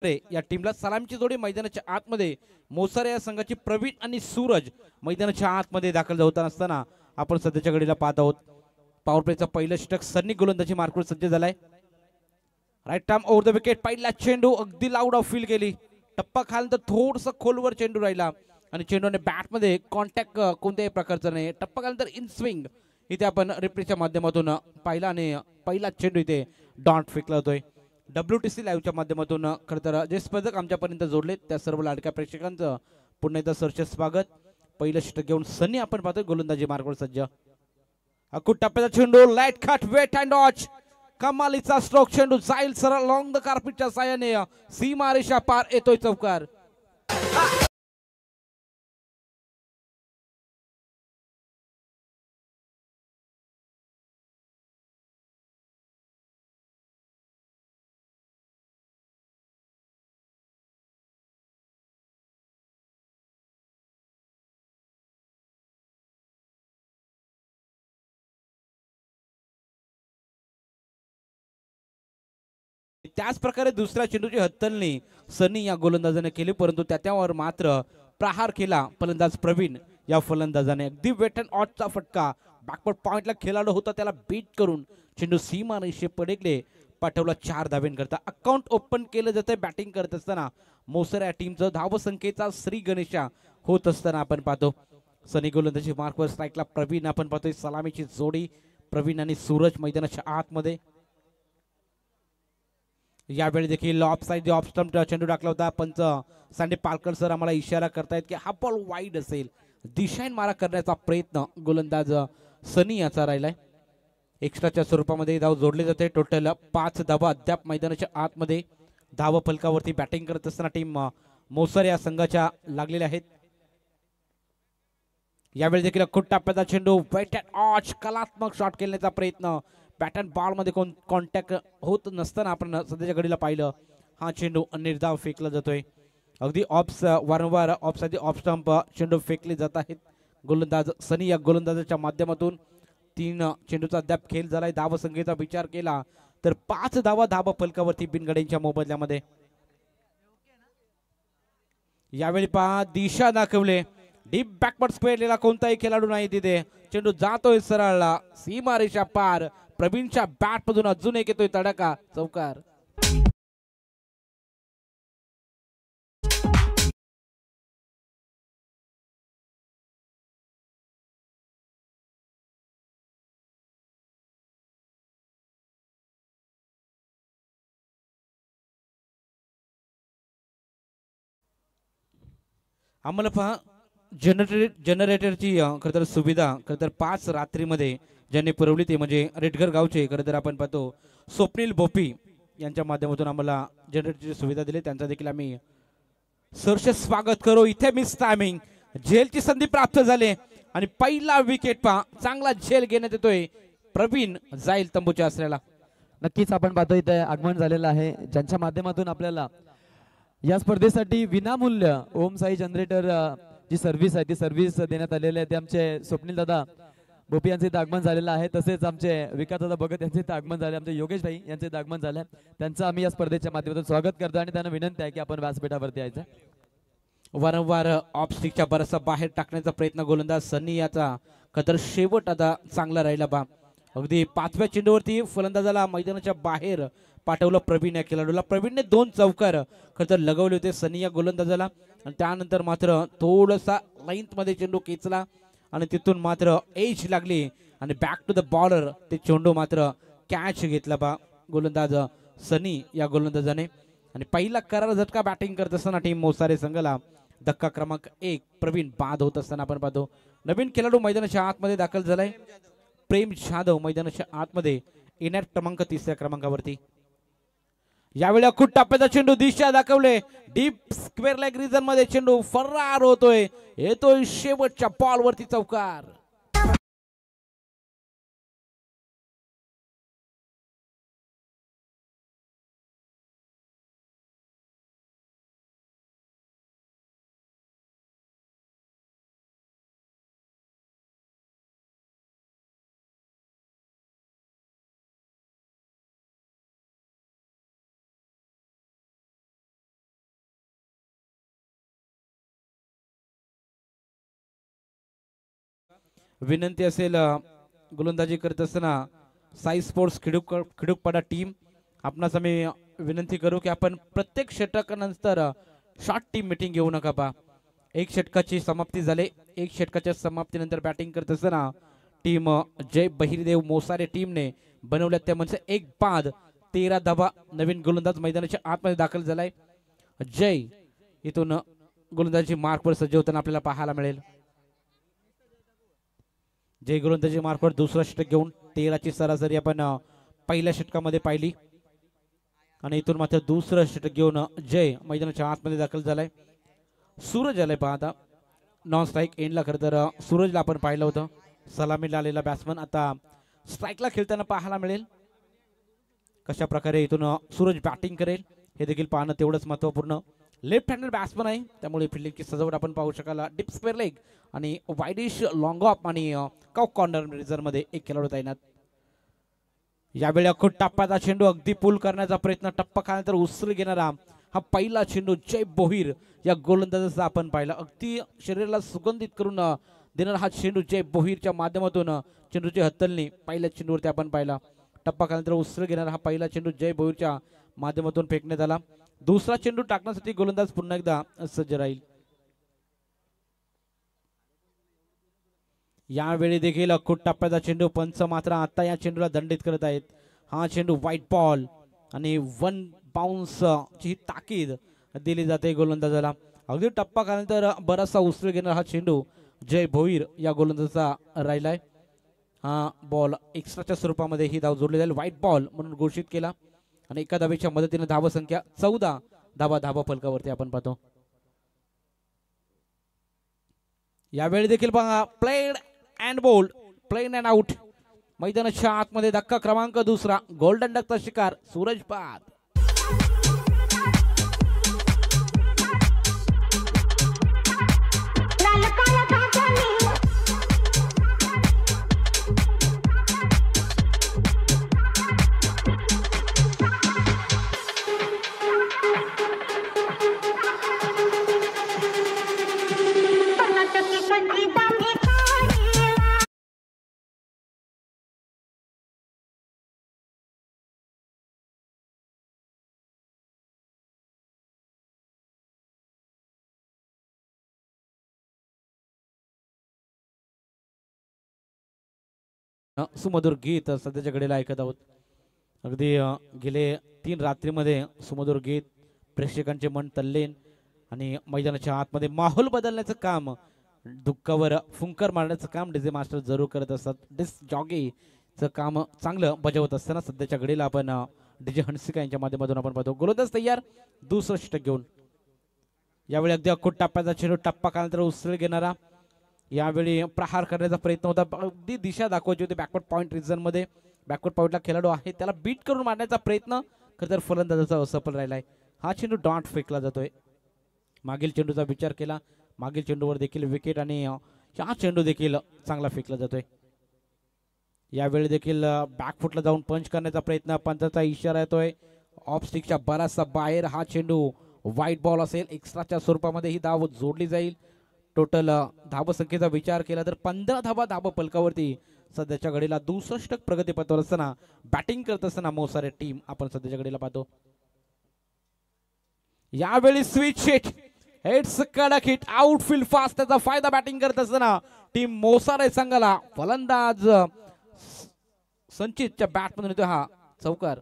या टीमला सलामीची जोडी मैदानाच्या आतमध्ये मोसारे या संघाची प्रवीण आणि सूरज मैदानाच्या आतमध्ये दाखल होताना असताना आपण सध्याच्या घडीला पाहत आहोत. पॉवर प्लेचा पहिलं षटक सन्नी गोलंदाजी मार्कवर सज्ज झालाय. Right arm over the wicket. पहिला चेंडू अगदी लाऊड ऑफ फील गेली. टप्पा खाल्यानंतर थोडस खोलवर चेंडू राहिला आणि चेंडूने बॅटमध्ये कॉन्टॅक्ट कोणत्याही प्रकारचा नाही. टप्पा खाल्यानंतर इन स्विंग इथे आपण रिप्लेच्या माध्यमातून पाहिला आणि पहिला चेंडू इथे डॉट फेकला होतोय. WTC लाईव्हच्या माध्यमातून खरं तर जे स्पर्धक आमच्यापर्यंत जोडले त्या सर्व लाडक्या प्रेक्षकांचं पुन्हा एकदा सरचे स्वागत. पहिलं षटक घेऊन सनी आपण पाहतोय गोलंदाजी मार्गवर सज्ज. अकुट टप्प्याचा चेंडू light cut wait and watch. कमालीचा स्ट्रोक. चेंडू जाईल सरळ लॉंग द कार्पेटच्या साहाय्याने सीमारेषा पार येतोय चौकार. त्याच प्रकारे दुसऱ्या चेंडूची हत्तलनी सनी या गोलंदाजाने केली, परंतु त्यावर मात्र प्रहार केला फलंदाज प्रवीण या फलंदाजाने. अगदी वेट अँड ऑटचा फटका. बॅकवर्ड पॉइंटला खेळाडू होता त्याला बीट करून चेंडू सीमारेषे पडेले पाठवला 4 धाब्यांकरता. अकाउंट ओपन केलं जाते बॅटिंग करत असताना मोसर या टीमचं धावसंख्येचा श्री गणेशा होत असताना आपण पाहतो. सनी गोलंदाजी मार्कवर स्ट्राईकला प्रवीण आपण पाहतोय. सलामीची जोडी प्रवीण आणि सूरज मैदानाच्या आतमध्ये. यावेळी देखील ऑफ साइड ऑफ स्टंप चेंडू टाकला होता. पंच सांडे पालकर सर आम्हाला इशारा करतायत की हा बॉल वाईड असेल. दिशाहीन मारा करण्याचा प्रयत्न गोलंदाज सनी याचा राहिलाय. एक्स्ट्राच्या स्वरूपामध्ये धाव जोडली जाते. टोटल 5 धावा अद्याप मैदानाच्या आतमध्ये धाव फलकावरती बॅटिंग करत असताना टीम मोसर या संघाच्या लागलेल्या आहेत. यावेळी देखील खुट टप्प्याचा चेंडू वेट अँड वॉच. कलात्मक शॉट खेळण्याचा प्रयत्न. बॅट अँड बॉल मध्ये कॉन्टॅक्ट होत नसताना आपण सध्याच्या घडीला पाहिलं. हा चेंडू निर्धाव फेकला जातोय. अगदी वारंवार ऑफ स्टंप चेंडू फेकले जात आहेत. गोलंदाज सनी या गोलंदाजाच्या माध्यमातून 3 चेंडूचा अद्याप खेळ झालाय. धाव संख्येचा विचार केला तर 5 धावा धाव फलकावरती बिनगड्यांच्या मोबदल्यामध्ये. यावेळी पहा दिशा दाखवले. डीप बॅकवर्ड स्क्वेअरला कोणताही खेळाडू नाही तिथे. चेंडू जातोय सरळला सीमारेषा पार. प्रवीणच्या बॅट मधून अजून एक येतोय तडका चौकार. आम्हाला पहा जनरेटरची खरं तर सुविधा खरं तर 5 रात्रीमध्ये ज्यांनी पुरवली ते म्हणजे रेडगर गावचे खरं तर आपण पाहतो स्वप्नील भोपी यांच्या माध्यमातून आम्हाला जनरेटरची सुविधा दिली. त्यांचा देखील आम्ही सरसे स्वागत करू. इथे मिस टायमिंग झेलची संधी प्राप्त झाली आणि पहिला विकेट पहा चांगला झेल घेण्यात येतोय. प्रवीण जाईल तंबूच्या आसऱ्याला. नक्कीच आपण पाहतो इथे आगमन झालेलं आहे ज्यांच्या माध्यमातून आपल्याला या स्पर्धेसाठी विनामूल्य ओम साई जनरेटर जी सर्व्हिस आहे ती सर्व्हिस देण्यात आलेली आहे. ते आमचे स्वप्नील दादा भोपी यांचे आगमन झालेलं आहे. तसेच आमचे विकास दादा भगत यांचे आगमन झाले. आमचे योगेश भाई यांचे आगमन झाले. त्यांचं आम्ही या स्पर्धेच्या माध्यमातून स्वागत करतो आणि त्यांना विनंती आहे की आपण व्यासपीठावरती यायचं. वारंवार ऑफ स्टिकच्या बराचसा बाहेर टाकण्याचा प्रयत्न गोलंदाज सनी याचा खतर शेवट आता चांगला राहिला बा. अगदी 5व्या चेंडूवरती फलंदाजाला मैदानाच्या बाहेर पाठवलं प्रवीण या खेळाडूला. प्रवीणने 2 चौकार खरं तर लगवले होते सनी या गोलंदाजाला आणि त्यानंतर मात्र थोडासा लाईन्थ मध्ये चेंडू खेचला आणि तिथून मात्र एज लागली आणि बॅक टू द बॉलर ते चेंडू मात्र कॅच घेतला बा गोलंदाज सनी या गोलंदाजाने. आणि पहिला करार झटका बॅटिंग करत असताना टीम मोसारे संघाला धक्का क्रमांक 1 प्रवीण बाद होत असताना आपण पाहतो. नवीन खेळाडू मैदानाच्या आतमध्ये दाखल झालाय. प्रेम जाधव मैदानाच्या आतमध्ये इनॅक्ट क्रमांक 3 क्रमांकावरती. यावेळी अकुट टप्प्याचा चेंडू दिशा दाखवले. डीप स्क्वेअर लेग रिजन मध्ये चेंडू फरार होतोय. येतोय शेवटच्या बॉल वरती चौकार. विनंती असेल गोलंदाजी करत असताना साई स्पोर्ट्स खिडूकपाडा टीम आपणास आम्ही विनंती करू की आपण प्रत्येक षटकानंतर शॉर्ट टीम मीटिंग घेऊ नका बा. एक षटकाची समाप्ती झाली. एक षटकाच्या समाप्तीनंतर बॅटिंग करत असताना टीम जय बहिरदेव मोसारे टीमने बनवल्या त्या म्हणजे एक बाद 13 धावा. नवीन गोलंदाज मैदानाच्या आतमध्ये दाखल झालाय. जय इथून गोलंदाजी मार्कवर सज्ज होताना आपल्याला पाहायला मिळेल. जय गोलंदाजी मार्कवर दुसरा षटक घेऊन 13ची सरासरी आपण पहिल्या षटकामध्ये पाहिली आणि इथून मात्र दुसरं षटक घेऊन जय मैदानाच्या आतमध्ये दाखल झालाय. सूरज आलाय पाहता नॉन स्ट्राईक एंडला. खरं तर सूरजला आपण पाहिलं होतं सलामीला आलेला बॅट्समन आता स्ट्राईकला खेळताना पाहायला मिळेल. कशा प्रकारे इथून सूरज बॅटिंग करेल हे देखील पाहणं तेवढंच महत्त्वपूर्ण. लेफ्ट हँडेड बॅट्समन आहे त्यामुळे फिल्डिंगची सजावट आपण पाहू शकाल. डीप स्क्वेअर लेग आणि वाईडिश लॉंग ऑफ आणि कॉक कॉर्नर रिझर्व्हमध्ये एक खेळाडू तैनात. यावेळी अख्खा टप्प्याचा चेंडू अगदी पूल करण्याचा प्रयत्न. टप्पा खाल्यानंतर उसळी घेणारा हा पहिला चेंडू जय भोईर या गोलंदाजाचा आपण पाहिला. अगदी शरीराला सुगंधित करून देणारा हा चेंडू जय भोईरच्या माध्यमातून चेंडूची हत्तलणी पहिल्या चेंडूवरती आपण पाहिला. टप्पा खाल्यानंतर उसळ घेणारा हा पहिला चेंडू जय भोईरच्या माध्यमातून फेकण्यात आला. दुसरा चेंडू टाकण्यासाठी गोलंदाज पुन्हा एकदा सज्ज राहील. यावेळी देखील अख्खूट टप्प्याचा चेंडू. पंच मात्र आता या चेंडूला दंडित करत आहेत. हा चेंडू व्हाईट बॉल आणि 1 बाउन्स ची ताकीद दिली जाते गोलंदाजाला. अगदी टप्पा खाल्यानंतर बराचसा उसळ घेणारा हा चेंडू जय भोईर या गोलंदाजाचा राहिलाय. हा बॉल एक्स्ट्राच्या स्वरूपामध्ये ही धाव जोडली जाईल. व्हाईट बॉल म्हणून घोषित केला आणि एका धावेच्या मदतीने धावा संख्या 14 धावा फलकावरती आपण पाहतो. यावेळी देखील पहा played and bowled, plain and out. मैदानाच्या आतमध्ये धक्का क्रमांक दुसरा. गोल्डन डकचा शिकार सूरज बाद. सुमधुर गीत सध्याच्या घडीला ऐकत आहोत. अगदी गेले 3 रात्रीमध्ये सुमधुर गीत प्रेक्षकांचे मन तल्लीन आणि मैदानाच्या आतमध्ये माहोल बदलण्याचं काम, दुःखावर फुंकर मारण्याचं काम डीजे मास्टर जरूर करत असतात. डिस्क जॉकीचं काम चांगलं बजावत असताना सध्याच्या घडीला आपण डीजे हंसिका यांच्या माध्यमातून आपण पाहतो. गोलंदाज तयार दुसरं षटक घेऊन. यावेळी अगदी अख्खूट टप्प्याचा चेंडू. टप्पा कालांतर उसळ घेणारा. यावेळी प्रहार करण्याचा प्रयत्न होता. अगदी दिशा दाखवायची होती बॅकवर्ड पॉईंट रिजन मध्ये. बॅकवर्ड पॉईंटला खेळाडू आहे त्याला बीट करून मारण्याचा प्रयत्न खरं तर फलंदाजाचा असफल राहिलाय. हा चेंडू डॉट फेकला जातोय. मागील चेंडूचा विचार केला. मागील चेंडूवर देखील विकेट आणि हा चेंडू देखील चांगला फेकला जातोय. यावेळी देखील बॅकफुटला जाऊन पंच करण्याचा प्रयत्न. पंचाचा इशारा येतोय ऑफ स्टिकच्या बराचसा बाहेर. हा चेंडू व्हाईट बॉल असेल. एक्स्ट्राच्या स्वरूपामध्ये ही धाव जोडली जाईल. टोटल धावसंख्येचा विचार केला तर 15 धावा फलकावरती सध्याच्या घडीला. दुसरं षटक प्रगतीपथावर असताना बॅटिंग करत असताना मोसारे टीम आपण सध्याच्या घडीला पाहतो. यावेळी स्विच हिट, हेड्स कडक हिट, आउटफील्ड फास्ट. त्याचा फायदा बॅटिंग करत असताना टीम मोसारे संघाला. फलंदाज संचितच्या बॅटमधून येतो हा चौकार.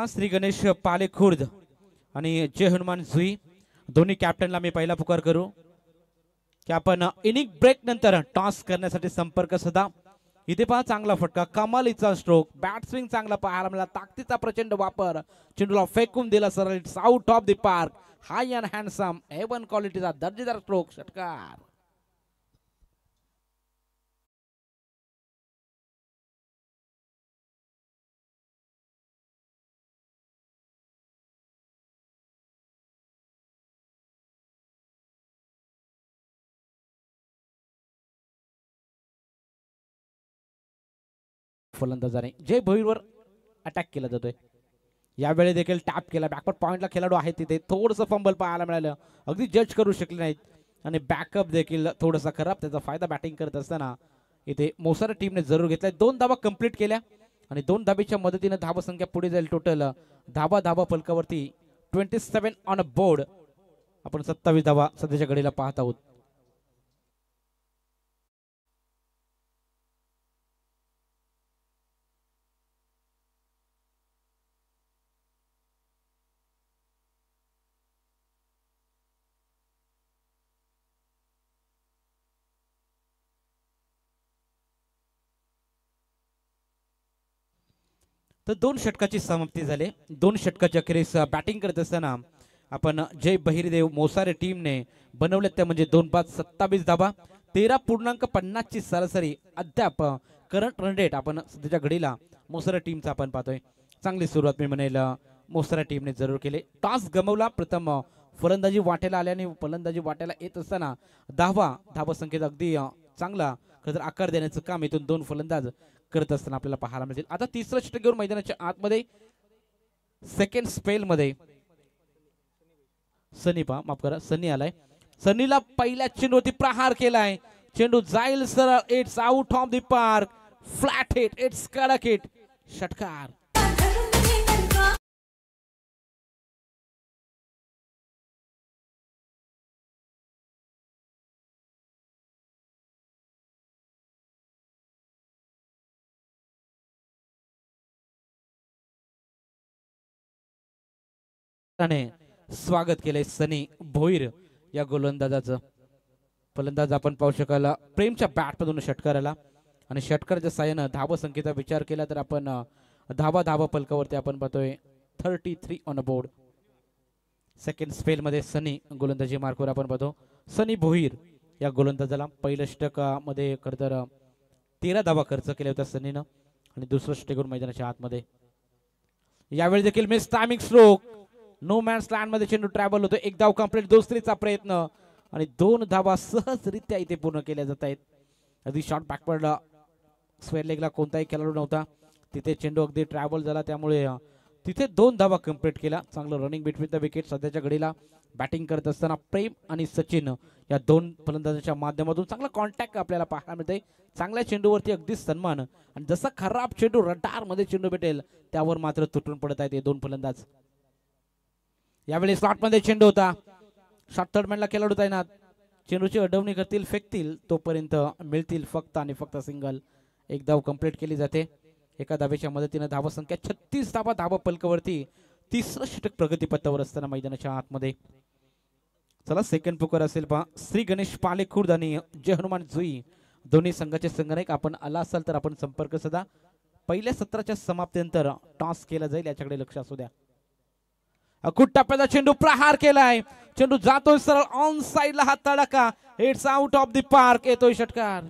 श्री गणेश पाले खुर्द आणि जय हनुमान जुई दोन्ही कॅप्टनला मी पहिला पुकार करू की आपण इनिंग ब्रेक नंतर टॉस करण्यासाठी संपर्क साधा. इथे पहा चांगला फटका, कमालीचा स्ट्रोक, बॅट स्विंग चांगला पाहायला मिळाला. ताकदीचा प्रचंड वापर, चेंडूला फेकून दिला सरळ. It's out of the park. High and handsome A1 क्वालिटीचा दर्जेदार स्ट्रोक षटकार. फलंदाजाने जय भोईरवर अटॅक केला जातोय. यावेळी देखील टॅप केला. बॅकवर्ड पॉइंटला खेळाडू आहे तिथे थोडंसं फंबल पाहायला मिळालं. अगदी जज करू शकले नाहीत आणि बॅकअप देखील थोडासा खराब. त्याचा फायदा बॅटिंग करत असताना इथे मोसारा टीमने जरूर घेतलाय. 2 धावा कंप्लीट केल्या आणि 2 धाबेच्या मदतीने धावा संख्या पुढे जाईल. टोटल धावा फलकावरती 27 ऑन अ बोर्ड. आपण 27 धावा सध्याच्या घडीला पाहत आहोत. तर 2 षटकाची समाप्ती झाली. 2 षटकाच्या अखेरीस बॅटिंग करत असताना आपण जय बहिरदेव मोसारे टीमने बनवले त्या म्हणजे 2 बाद 27 धाबा 13.50 ची सरासरी. अद्याप करंट रन रेट आपण सध्याच्या घडीला मोसारा टीमचा आपण पाहतोय. चांगली सुरुवात मी म्हणेल मोसारा टीमने जरूर केली. टॉस गमावला. प्रथम फलंदाजी वाट्याला आल्याने फलंदाजी वाट्याला येत असताना धावा संख्येत अगदी चांगला खरं आकार देण्याचं काम इथून 2 फलंदाज करत असताना आपल्याला पाहायला मिळतील. आता तिसरं षटक घेऊन मैदानाच्या आतमध्ये सेकंड स्पेल मध्ये सनी आलाय. सनीला पहिल्या चेंडूवरती प्रहार केलाय. चेंडू जाईल सरळ. It's out of the park. Flat hit. It's कडक हिट. षटकार. स्वागत केलंय सनी भोईर या गोलंदाजाचं. फलंदाज आपण पाहू शकाल प्रेमच्या बॅट मधून षटकार आला आणि षटकाराच्या साहाय्यानं धावा संख्येचा विचार केला तर आपण धावा फलकावरती आपण पाहतोय 33 ऑन बोर्ड. सेकंड स्पेल मध्ये सनी गोलंदाजी मार्कवर आपण पाहतो. सनी भोईर या गोलंदाजाला पहिल्या षटकामध्ये खरं तर 13 धावा खर्च केल्या होत्या सनीनं आणि दुसरं षटक मैदानाच्या आतमध्ये. यावेळी देखील miss timing stroke. No man's land मध्ये चेंडू ट्रॅव्हल होतो. 1 धाव कंप्लीट. दुसरीचा प्रयत्न आणि 2 धावा सहजरित्या इथे पूर्ण केल्या जात आहेत. अगदी शॉर्ट बॅकवर्ड स्क्वेअर लेगला कोणताही खेळाडू नव्हता. तिथे चेंडू अगदी ट्रॅव्हल झाला त्यामुळे तिथे 2 धावा कंप्लीट केला. चांगलं रनिंग बिटवीन द विकेट. सध्याच्या घडीला बॅटिंग करत असताना प्रेम आणि सचिन या 2 फलंदाजांच्या माध्यमातून चांगला कॉन्टॅक्ट आपल्याला पाहायला मिळते. चांगल्या चेंडूवरती अगदी सन्मान आणि जसा खराब चेंडू रडार मध्ये चेंडू भेटेल त्यावर मात्र तुटून पडत आहेत हे 2 फलंदाज. यावेळी स्लॉट मध्ये चेंडू होता. शॉर्ट थर्डमॅनला खेळाडू तैनात. चेंडूची अडवणी करतील फेकतील तोपर्यंत मिळतील फक्त आणि फक्त सिंगल. 1 धाव कंप्लीट केली जाते. एका धावेच्या मदतीने धावा संख्या 36 धावा फलकावरती. तिसरं षटक प्रगतीपथावर असताना मैदानाच्या आतमध्ये. चला सेकंड पुकार असेल पहा. श्री गणेश पाले खुर्द आणि जय हनुमान जुई दोन्ही संघाचे संघनायक आपण आला असाल तर आपण संपर्क साधा. पहिल्या सत्राच्या समाप्तीनंतर टॉस केला जाईल याच्याकडे लक्ष असू द्या. अकुट टप्प्याचा चेंडू प्रहार केलाय. चेंडू जातोय सरळ ऑन साइडला. हा तडका. It's out of the park. येतोय षटकार.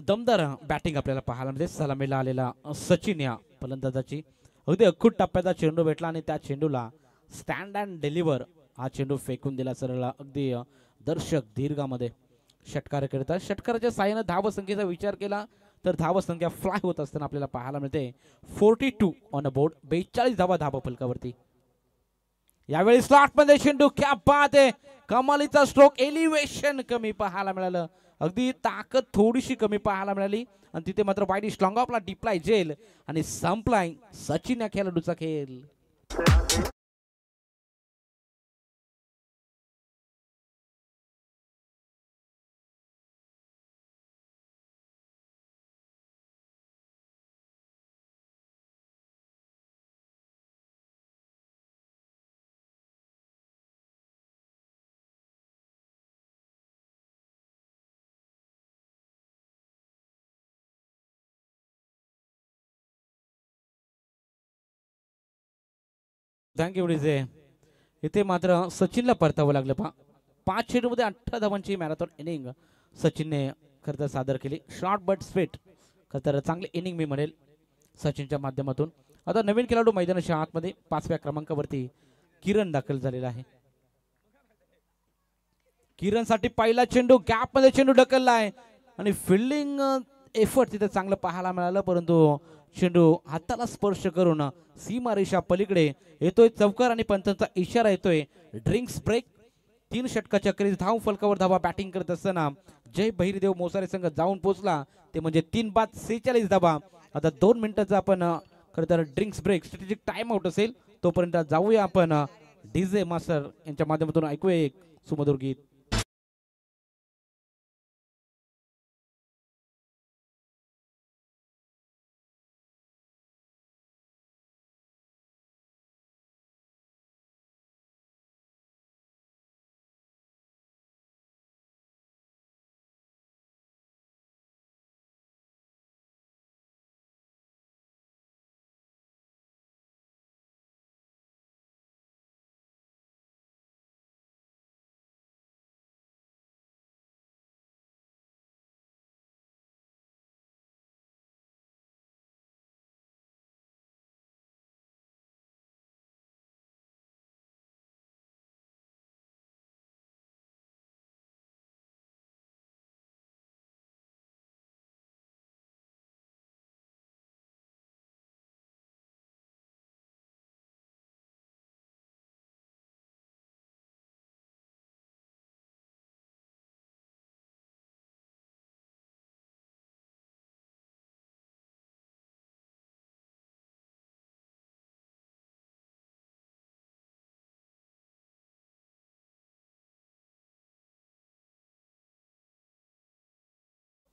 दमदार बॅटिंग आपल्याला पाहायला मिळते. सलामीला आलेला सचिन या फलंदाजाची अगदी अखूट टप्प्याचा चेंडू भेटला आणि त्या चेंडूला स्टँड अँड डिलिव्हर हा चेंडू फेकून दिला सरळ अगदी दर्शक दीर्घामध्ये. षटकार करतात. षटकाराच्या साहाय्याने धाव संख्येचा विचार केला तर धाव संख्या फ्लाय होत असताना आपल्याला पाहायला मिळते 42 ऑन अ बोर्ड. 42 धावा फलकावरती. यावेळी स्लॉट मध्ये चेंडू. क्या बात आहे. कमालीचा स्ट्रोक. एलिव्हेशन कमी पाहायला मिळालं. अगदी ताकद थोडीशी कमी पाहायला मिळाली आणि तिथे मात्र वाईड स्ट्रॉंग ऑफला डिप्लाय जेल आणि संपलाय सचिन या खेळाडूचा खेळ. Thank you DJ. इथे मात्र सचिनला परतावं लागलं. 5 चेंडूमध्ये 18 धावांची मॅरेथॉन इनिंग सचिनने खरं तर सादर केली. शॉर्ट बट स्वीट खरं तर चांगली इनिंग मी म्हणेल सचिनच्या माध्यमातून. आता नवीन खेळाडू मैदानाच्या आतमध्ये 5व्या क्रमांकावरती किरण दाखल झालेला आहे. किरणसाठी पहिला चेंडू गॅप मध्ये चेंडू ढकलला आहे आणि फिल्डिंग एफर्ट तिथे चांगलं पाहायला मिळालं, परंतु चेंडू हाताला स्पर्श करून सीमारेषा पलीकडे येतोय. चौकार आणि पंचांचा इशारा येतोय. Drinks break. 3 षटकाच्या क्रीज धाव फलकावर धावा बॅटिंग करत असताना जय बहिरदेव मोसारे संघ जाऊन पोहोचला, ते म्हणजे 3 बाद 46 धावा. आता 2 मिनिटाचा आपण खरं तर drinks break strategic time out असेल, तोपर्यंत जाऊया आपण डीजे मास्टर यांच्या माध्यमातून ऐकूया एक सुमधुर गीत.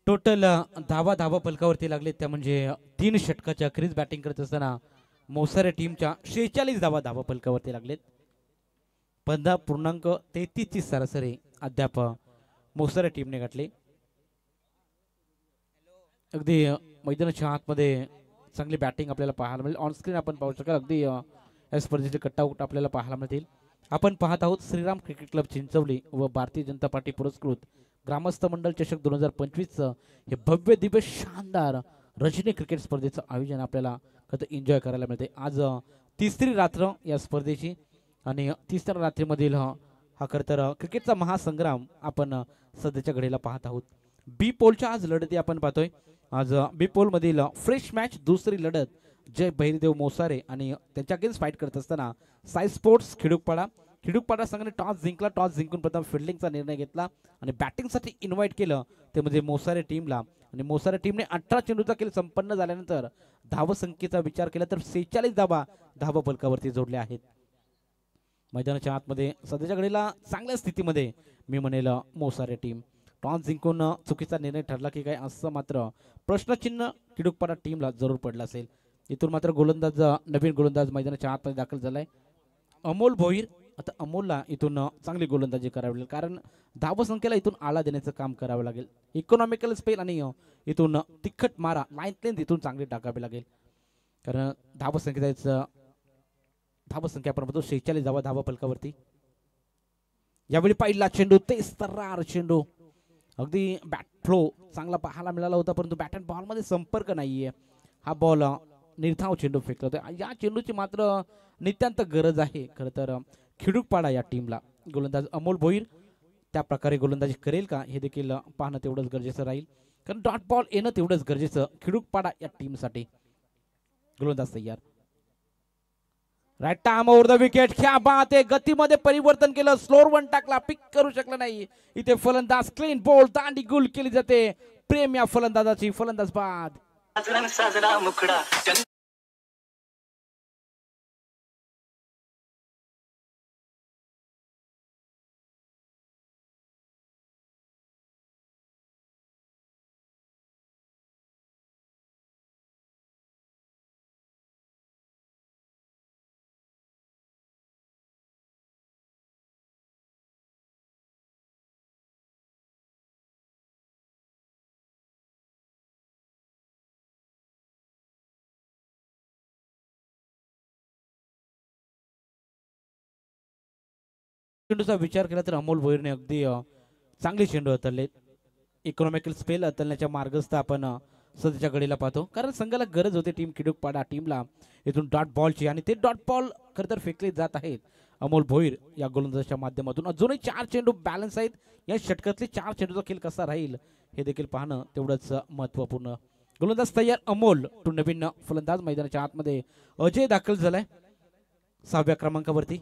टोटल धावा फलकावरती लागले, त्या म्हणजे 3 षटकाच्या क्रीज बॅटिंग करत असताना मोसारे टीमच्या 46 धावा फलकावरती लागलेत. 15.33 ची सरासरी अद्याप मोसारे टीमने गाठली. अगदी मैदानाच्या आतमध्ये चांगली बॅटिंग आपल्याला पाहायला मिळेल. ऑन स्क्रीन आपण पाहू शकाल अगदी या स्पर्धेचे कटआउट आपल्याला पाहायला मिळतील. आपण पाहत आहोत श्रीराम क्रिकेट क्लब चिंचवली व भारतीय जनता पार्टी पुरस्कृत ग्रामस्थ मंडल चषक 2025 हे भव्य दिव्य शानदार रजनी क्रिकेट स्पर्धेचं आयोजन आपल्याला एन्जॉय करायला मिळते. आज तिसरी रात्र या स्पर्धेची आणि तिसऱ्या रात्रीमधील हा खरं तर क्रिकेटचा महासंग्राम आपण सध्याच्या घडीला पाहत आहोत. बी पोलच्या आज लढती आपण पाहतोय. आज बी पोल मधील फ्रेश मॅच दुसरी लढत जय बहिरदेव मोसारे आणि त्यांच्या अगेन्स्ट फाईट करत असताना साई स्पोर्ट्स खिडूकपाडा संघाने टॉस जिंकला. टॉस जिंकून प्रथम फिल्डिंगचा निर्णय घेतला आणि बॅटिंगसाठी इन्व्हाइट केलं, ते म्हणजे मोसारे टीमला. आणि मोसारे टीमने 18 चेंडूचा खेळ संपन्न झाल्यानंतर धावसंख्येचा विचार केला तर 46 धावा फलकावरती जोडल्या आहेत. मैदानाच्या आतमध्ये सध्याच्या घडीला चांगल्या स्थितीमध्ये मी म्हणेल मोसारे टीम. टॉस जिंकून चुकीचा निर्णय ठरला की काय असं मात्र प्रश्नचिन्ह खिडूकपाडा टीमला जरूर पडला असेल. इथून मात्र गोलंदाज नवीन गोलंदाज मैदानाच्या आतमध्ये दाखल झालाय अमोल भोईर. आता अमोलला इथून चांगली गोलंदाजी करावी लागेल, कारण धावसंख्येला इथून आळा देण्याचं काम करावं लागेल. इकॉनॉमिकल स्पेल आणि इथून तिखट मारा लाईन लेंथ इथून चांगली टाकावी लागेल, कारण धावसंख्या आपण म्हणतो 46 धावा फलकावरती. यावेळी पहिला चेंडू तेच तर्रार चेंडू, अगदी बॅट फ्लो चांगला पाहायला मिळाला होता, परंतु बॅट अँड बॉल मध्ये संपर्क नाहीये. हा बॉल निर्धाव चेंडू फेकला होता. या चेंडूची मात्र नितांत गरज आहे खरं तर खिडूकपाडा या टीमला. गोलंदाज अमोल भोईर त्या प्रकारे गोलंदाजी करेल का हे देखील पाहणं तेवढंच गरजेचं राहील, कारण डॉट बॉल येणं तेवढंच गरजेचं खिडूकपाडा या टीमसाठी. गोलंदाज तयार. Right time over the wicket. क्या बात आहे. गतीमध्ये परिवर्तन केलं, स्लोअर वन टाकला, पिक करू शकला नाही. इथे फलंदाज क्लीन बॉल दांडी गुल केली जाते. प्रेम या फलंदाजाची. फलंदाज बाद. चेंडूचा विचार केला तर अमोल भोईरने अगदी चांगले चेंडू हाताळले. इकॉनॉमिकल स्पेल अतलण्याच्या मार्गस्थ आपण सध्याच्या घडीला पाहतो, कारण संघाला गरज होती टीम खिडूकपाडा टीमला इथून डॉट बॉलची, आणि ते डॉट बॉल खरं तर फेकले जात आहेत अमोल भोईर या गोलंदाजाच्या माध्यमातून. अजूनही 4 चेंडू बॅलन्स आहेत. या षटकातले 4 चेंडूचा खेळ कसा राहील हे देखील पाहणं तेवढंच महत्त्वपूर्ण. गोलंदाज तयार अमोल टू नवीन फलंदाज मैदानाच्या आतमध्ये अजय दाखल झालाय 6व्या क्रमांकावरती.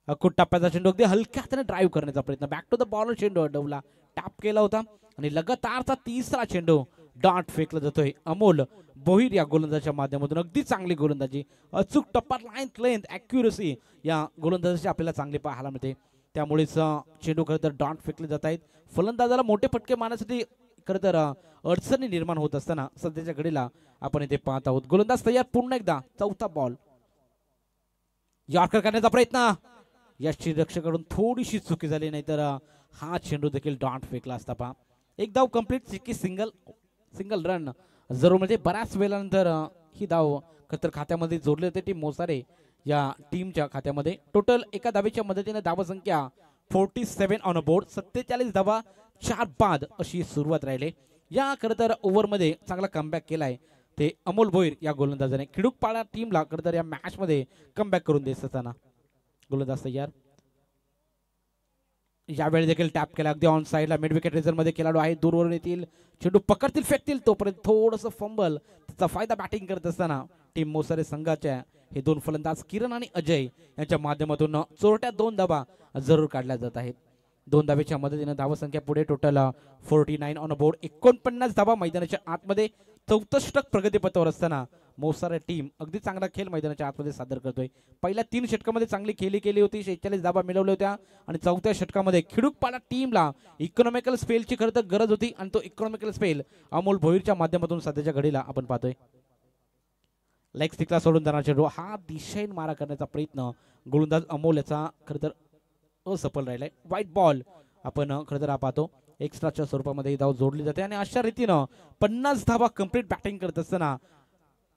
अकुट टप्प्याचा चेंडू अगदी हलक्या हाताने ड्राईव्ह करण्याचा प्रयत्न, बॅक टू द बॉल चेंडू अडवला, टॅप केला होता आणि लगातारचा तिसरा चेंडू डॉट फेकला जातोय अमोल भोईर या गोलंदाजाच्या माध्यमातून. अगदी चांगली गोलंदाजी, अचूक टप्पा, लेंथ, ॲक्युरसी या गोलंदाजाची आपल्याला चांगली पाहायला मिळते. त्यामुळेच चेंडू खरं तर डॉट फेकले जात आहेत. फलंदाजाला मोठे फटके मारण्यासाठी खरं तर अडचणी निर्माण होत असताना सध्याच्या घडीला आपण इथे पाहत आहोत. गोलंदाज तयार पुन्हा एकदा, चौथा बॉल, यॉर्कर करण्याचा प्रयत्न, या रक्षकाकडून थोडीशी चुकी झाली, नाहीतर हा चेंडू देखील डॉट फेकला असता. पहा एक धाव कंप्लीट, सिंगल रन जरूर, म्हणजे बऱ्याच वेळानंतर ही धाव खतर खात्यामध्ये जोडले होते टीम मोसारे या टीमच्या खात्यामध्ये. टोटल एका धावेच्या मदतीने धावा संख्या 47 ऑन अ बोर्ड, 47 धावा 4 बाद अशी सुरुवात राहिली. या खरं तर ओव्हरमध्ये चांगला कमबॅक केलाय ते अमोल भोईर या गोलंदाजाने. खिडूकपाडा टीमला खरं तर या मॅच मध्ये कमबॅक करून देत असताना गोलंदाज तयार. यावेळी देखील टॅप केला अगदी ऑन साईडला, मिड विकेट रेझर मध्ये खेळाडू आहे, दूरवरून येतील, चेंडू पकडतील, फेकतील, तोपर्यंत थोडस फंबल, त्याचा फायदा बॅटिंग करत असताना टीम मोसारे संघाच्या हे दोन फलंदाज किरण आणि अजय यांच्या माध्यमातून चोरट्या 2 धावा जरूर काढल्या जात आहेत. 2 धावेच्या मदतीने धावसंख्या पुढे टोटल 49 ऑन बोर्ड, 49 धावा मैदानाच्या आतमध्ये. 64 षटक प्रगतीपथावर असताना मोसारे टीम अगदी चांगला खेळ मैदानाच्या आतमध्ये सादर करतोय. पहिल्या 3 षटकामध्ये चांगली खेळी केली होती, 46 धावा मिळवल्या होत्या, आणि 4थ्या षटकामध्ये खिडूकपाडा टीमला इकॉनॉमिकल स्पेलची खरं तर गरज होती, आणि तो इकॉनॉमिकल स्पेल अमोल भोईरच्या माध्यमातून सध्याच्या घडीला आपण पाहतोय. लेग स्टिकला सोडून जाणार चेंडू, हा दिशेने मारा करण्याचा प्रयत्न गोलंदाज अमोल याचा खरं तर असफल राहिलाय. व्हाईट बॉल आपण खरं तर पाहतो, एक्स्ट्राच्या स्वरूपामध्ये धाव जोडली जाते, आणि अशा रीतीनं 50 धावा कंप्लीट बॅटिंग करत असताना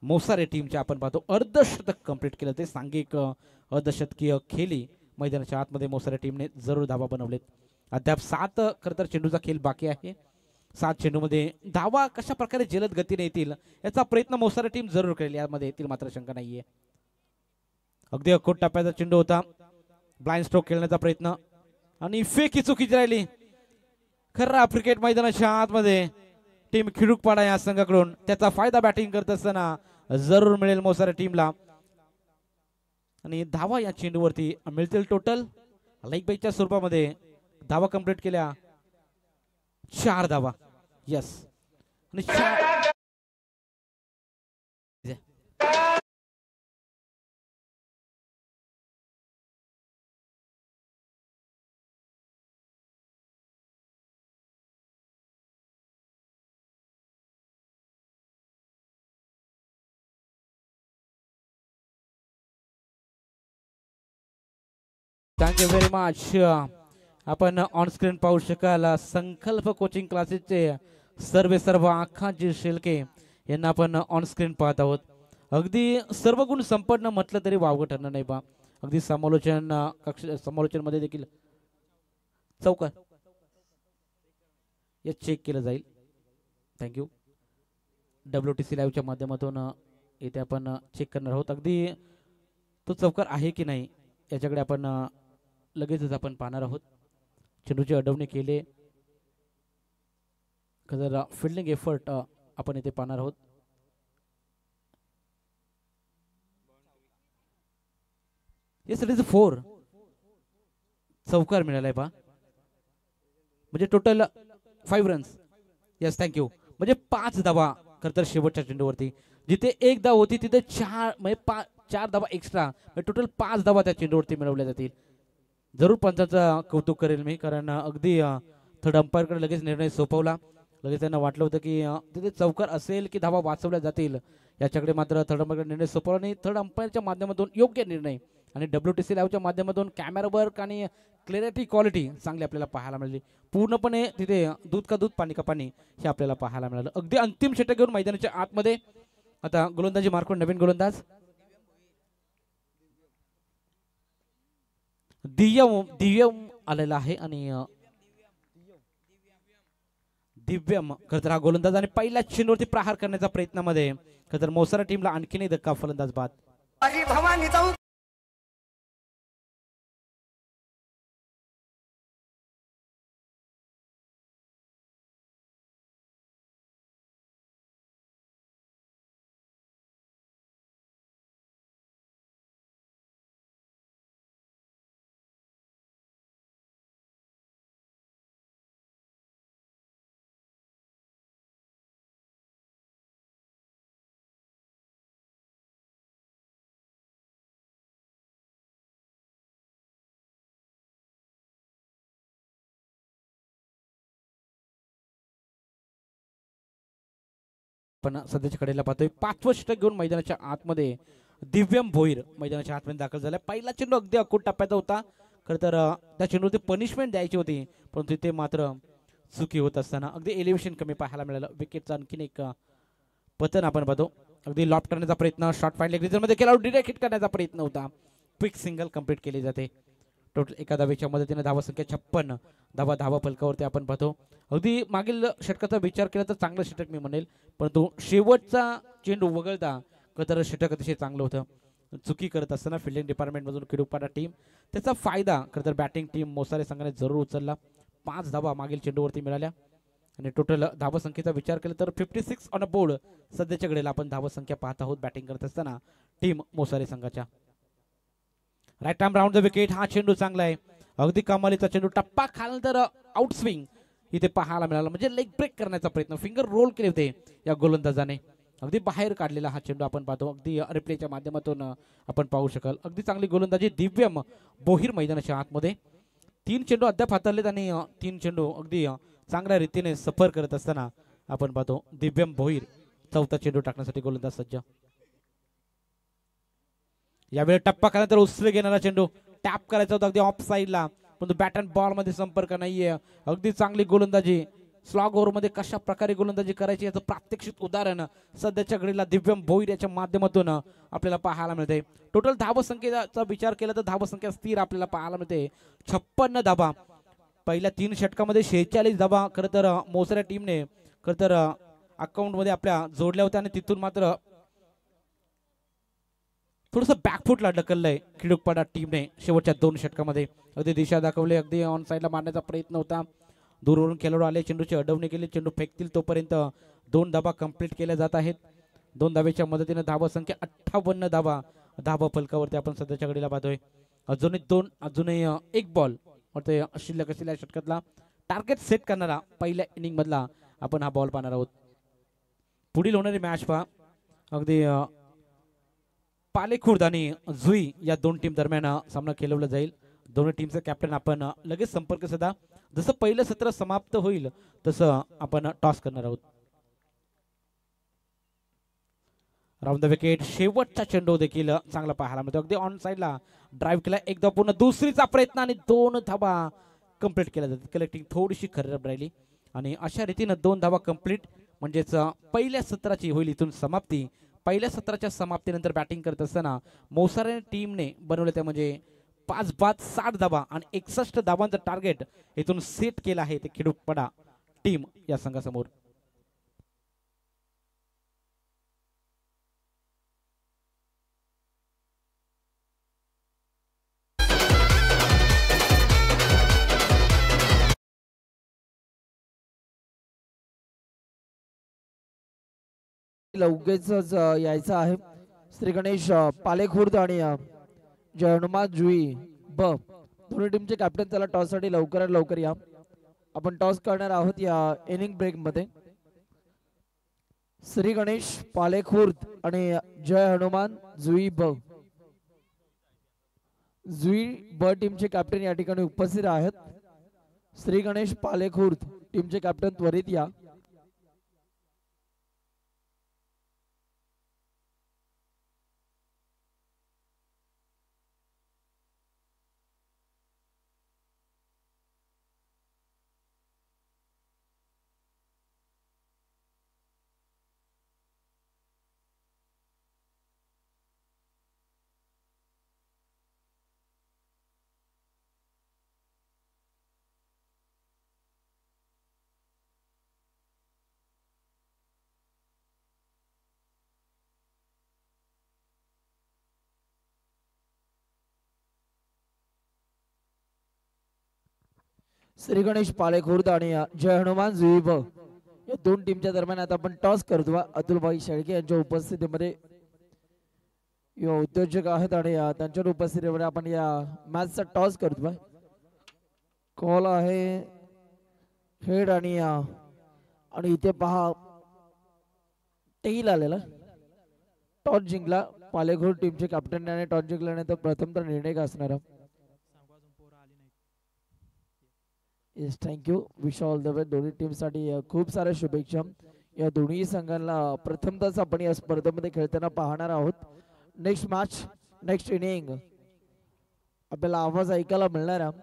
मोसारे टीमच्या आपण पाहतो अर्धशतक कंप्लीट केलं. ते सांघिक अर्धशतकीय खेळी मैदानाच्या आतमध्ये मोसारे टीमने जरूर धावा बनवलेत. अद्याप 7 खरं तर चेंडूचा खेळ बाकी आहे. 7 चेंडूमध्ये धावा कशा प्रकारे जलद गतीने येतील याचा प्रयत्न मोसारे टीम जरूर करेल, यामध्ये येतील मात्र शंका नाहीये. अगदी अकोट टप्प्याचा चेंडू होता, ब्लाइंड स्ट्रोक खेळण्याचा प्रयत्न, आणि फेकी चुकीची राहिली. खरा क्रिकेट मैदानाच्या आतमध्ये टीम खिडूकपाडा या संघाकडून त्याचा फायदा बॅटिंग करत असताना जरूर मिळेल मोसारे टीमला, आणि धावा या चेंडूवरती मिळतील. टोटल लेग बाईच्या स्वरूपामध्ये धावा कंप्लीट केल्या 4 धावा. यस, आणि 4 थँक्यू व्हेरी मच. आपण ऑन स्क्रीन पाहू शकाल संकल्प कोचिंग क्लासेसचे सर्व आखाजी शेलके यांना आपण ऑन स्क्रीन पाहत आहोत. अगदी सर्व गुण संपन्न म्हटलं तरी वावगं ठरणार नाही. बा अगदी समालोचन मध्ये देखील चौकार हे चेक केलं जाईल. थँक्यू. WTC लाईव्हच्या माध्यमातून इथे आपण चेक करणार आहोत. अगदी तो चौकार आहे की नाही याच्याकडे आपण लगेचच आपण पाहणार आहोत. चेंडूची अडवणी केले, जर फिल्डिंग एफर्ट आपण इथे पाहणार आहोत. येस, इट इज 4 चौकार मिळालाय पहा, म्हणजे टोटल 5 रन्स. Yes, thank you. म्हणजे 5 धावा खरं तर शेवटच्या चेंडूवरती, जिथे 1 धाव होती तिथे 4 म्हणजे 4 धावा एक्स्ट्रा, म्हणजे टोटल 5 धावा त्या चेंडूवरती मिळवल्या जातील. जरूर पंचाचं कौतुक करेल मी, कारण अगदी थर्ड अंपायरकडे लगेच निर्णय सोपवला. लगेच त्यांना वाटलं होतं की तिथे चौकार असेल की धावा वाचवल्या जातील, याच्याकडे मात्र थर्ड अंपायरकडे निर्णय सोपवला नाही. थर्ड अंपायरच्या माध्यमातून योग्य निर्णय, आणि WTC लाईव्हच्या माध्यमातून कॅमेरा वर्क आणि क्लॅरिटी क्वालिटी चांगली आपल्याला पाहायला मिळाली. पूर्णपणे तिथे दूध का दूध पाणी का पाणी हे आपल्याला पाहायला मिळालं. अगदी अंतिम षटक घेऊन मैदानाच्या आतमध्ये आता गोलंदाजी मार्कून नवीन गोलंदाज दिव्यम आलेला आहे, आणि दिव्यम खरं तर हा गोलंदाज आणि पहिल्या चेंडूवरती प्रहार करण्याच्या प्रयत्नामध्ये खरं तर मोसारा टीमला आणखीन एक धक्का, फलंदाज बाद. पण सध्याच्या कडेला पाहतोय 5वं षटक घेऊन मैदानाच्या आतमध्ये दिव्यम भोईर मैदानाच्या आतमध्ये दाखल झाला. पहिला चेंडू अगदी अकूट टप्प्याचा होता. खरं तर त्या चेंडूवरती पनिशमेंट द्यायची होती, परंतु ते मात्र चुकी होत असताना अगदी एलिव्हेशन कमी पाहायला मिळालं. विकेटचा आणखीन एक पतन आपण पाहतो. अगदी लॉफ्ट करण्याचा प्रयत्न, शॉर्ट फाईन लेग मध्ये केला, डिरेक्ट हिट करण्याचा प्रयत्न होता. क्विक सिंगल कंप्लीट केली जाते. टोटल एका धावेच्या मदतीने धावा संख्या 56 धावा फलकावरती आपण पाहतो. अगदी मागील षटकाचा विचार केला तर चांगलं षटक मी म्हणेल, परंतु शेवटचा चेंडू वगळता तर षटक अतिशय चांगलं होतं. चुकी करत असताना फिल्डिंग डिपार्टमेंटमधून किडुपाडा टीम त्याचा फायदा खरं तर बॅटिंग टीम मोसारे संघाने जरूर उचलला. 5 धावा मागील चेंडूवरती मिळाल्या आणि टोटल धावा संख्येचा विचार केला तर 56 ऑन अ बोर्ड सध्याच्या घडीला आपण धावा संख्या पाहत आहोत बॅटिंग करत असताना टीम मोसारे संघाच्या. Right arm round the wicket. हा चेंडू चांगला आहे, अगदी कमालीचा चेंडू. टप्पा खाल तर आउट स्विंग इथे पाहायला मिळाला, म्हणजे लेग ब्रेक करण्याचा प्रयत्न, फिंगर रोल केले होते या गोलंदाजाने. अगदी बाहेर काढलेला हा चेंडू आपण पाहतो, अगदी रिप्लेच्या माध्यमातून आपण पाहू शकाल. अगदी चांगली गोलंदाजी दिव्यम बोहीर मैदानाच्या आतमध्ये. 3 चेंडू अद्याप हाताळलेत आणि 3 चेंडू अगदी चांगल्या रीतीने सफर करत असताना आपण पाहतो दिव्यम भोईर 4था चेंडू टाकण्यासाठी गोलंदाज सज्ज. यावेळी टप्पा खाल्यानंतर उसरे घेणारा चेंडू टॅप करायचा होता अगदी ऑफ साईडला, पण बॅट अँड बॉल मध्ये संपर्क नाहीये. अगदी चांगली गोलंदाजी, स्लॉग ओव्हर मध्ये कशा प्रकारे गोलंदाजी करायची याचं प्रात्यक्षिक उदाहरण सध्याच्या घडीला दिव्यम भोईर याच्या माध्यमातून आपल्याला पाहायला मिळते. टोटल धाव संख्येचा विचार केला तर धाव संख्या स्थिर आपल्याला पाहायला मिळते 56 धावा. पहिल्या 3 षटकामध्ये 46 धावा खरं तर मोसऱ्या टीमने खरं तर अकाउंट मध्ये आपल्या जोडल्या होत्या आणि तिथून मात्र थोडंसं बॅकफुटला ढकललंय खिडकपाडा टीमने शेवटच्या 2 षटकामध्ये. अगदी दिशा दाखवली, अगदी ऑन साईडला मारण्याचा प्रयत्न होता, दूरवरून खेळाडू आले, चेंडूची अडवणी केली, चेंडू फेकतील तोपर्यंत 2 धावा कंप्लीट केल्या जात आहेत. 2 धावेच्या मदतीने धावा संख्या 58 धावा फलकावरती आपण सध्याच्या घडीला पाहतोय. अजूनही एक बॉल शिल्लक असलेल्या षटकातला टार्गेट सेट करणारा पहिल्या इनिंग मधला आपण हा बॉल पाहणार आहोत. पुढील होणारी मॅच पहा, अगदी पालेखुर्द आणि जुई या 2 टीम दरम्यान सामना खेळवला जाईल. दोन्ही टीमचा कॅप्टन आपण लगेच संपर्क साधा. जसं पहिलं सत्र समाप्त होईल तसं आपण टॉस करणार आहोत. Round the wicket. शेवटचा चेंडू देखील चांगला पाहायला मिळतो, अगदी ऑन साईडला ड्राईव्ह केला, एकदा पूर्ण दुसरीचा प्रयत्न आणि 2 धावा कंप्लीट केल्या जातात. कलेक्टिंग थोडीशी खराब राहिली आणि अशा रीतीने 2 धावा कंप्लीट म्हणजेच पहिल्या सत्राची होईल इथून समाप्ती. पहिल्या सत्राच्या समाप्तीनंतर बॅटिंग करत असताना मोसारे टीमने बनवले ते म्हणजे 5 बाद 60 धावा आणि 61 धावांचं टार्गेट इथून सेट केलं आहे ते खिडुकपाडा टीम या संघासमोर. लगेचच यायचं आहे. श्री गणेश पालेखुर्द आणि जय हनुमान जुई दोन्ही टीमचे कॅप्टन त्याला टॉस साठी लवकरात लवकर या. आपण टॉस करणार आहोत या इनिंग ब्रेक मध्ये. श्री गणेश पालेखुर्द आणि जय हनुमान जुई टीमचे कॅप्टन या ठिकाणी उपस्थित आहेत. श्री गणेश पालेखुर्द टीमचे कॅप्टन त्वरित या. श्री गणेश पाले खुर्द आणि जय हनुमान जुई ब या दोन टीमच्या दरम्यान आता आपण टॉस करतो अतुलभाई शेळके यांच्या उपस्थितीमध्ये युवा उद्योजक आहेत आणि त्यांच्या उपस्थितीमध्ये आपण या मॅचचा टॉस करतो कॉल आहे हेड आणि इथे पहा टेल आलेला टॉस जिंकला पालेघोड टीमचे कॅप्टन आणि टॉस जिंकल्यानंतर प्रथम तर निर्णय का असणार yes thank you wish all the way दोन्ही टीम साठी खूप साऱ्या शुभेच्छा या दोन्ही संघांना प्रथमतच आपण या स्पर्धेमध्ये खेळताना पाहणार आहोत नेक्स्ट मॅच नेक्स्ट इनिंग आपल्याला आवाज ऐकायला मिळणार आहे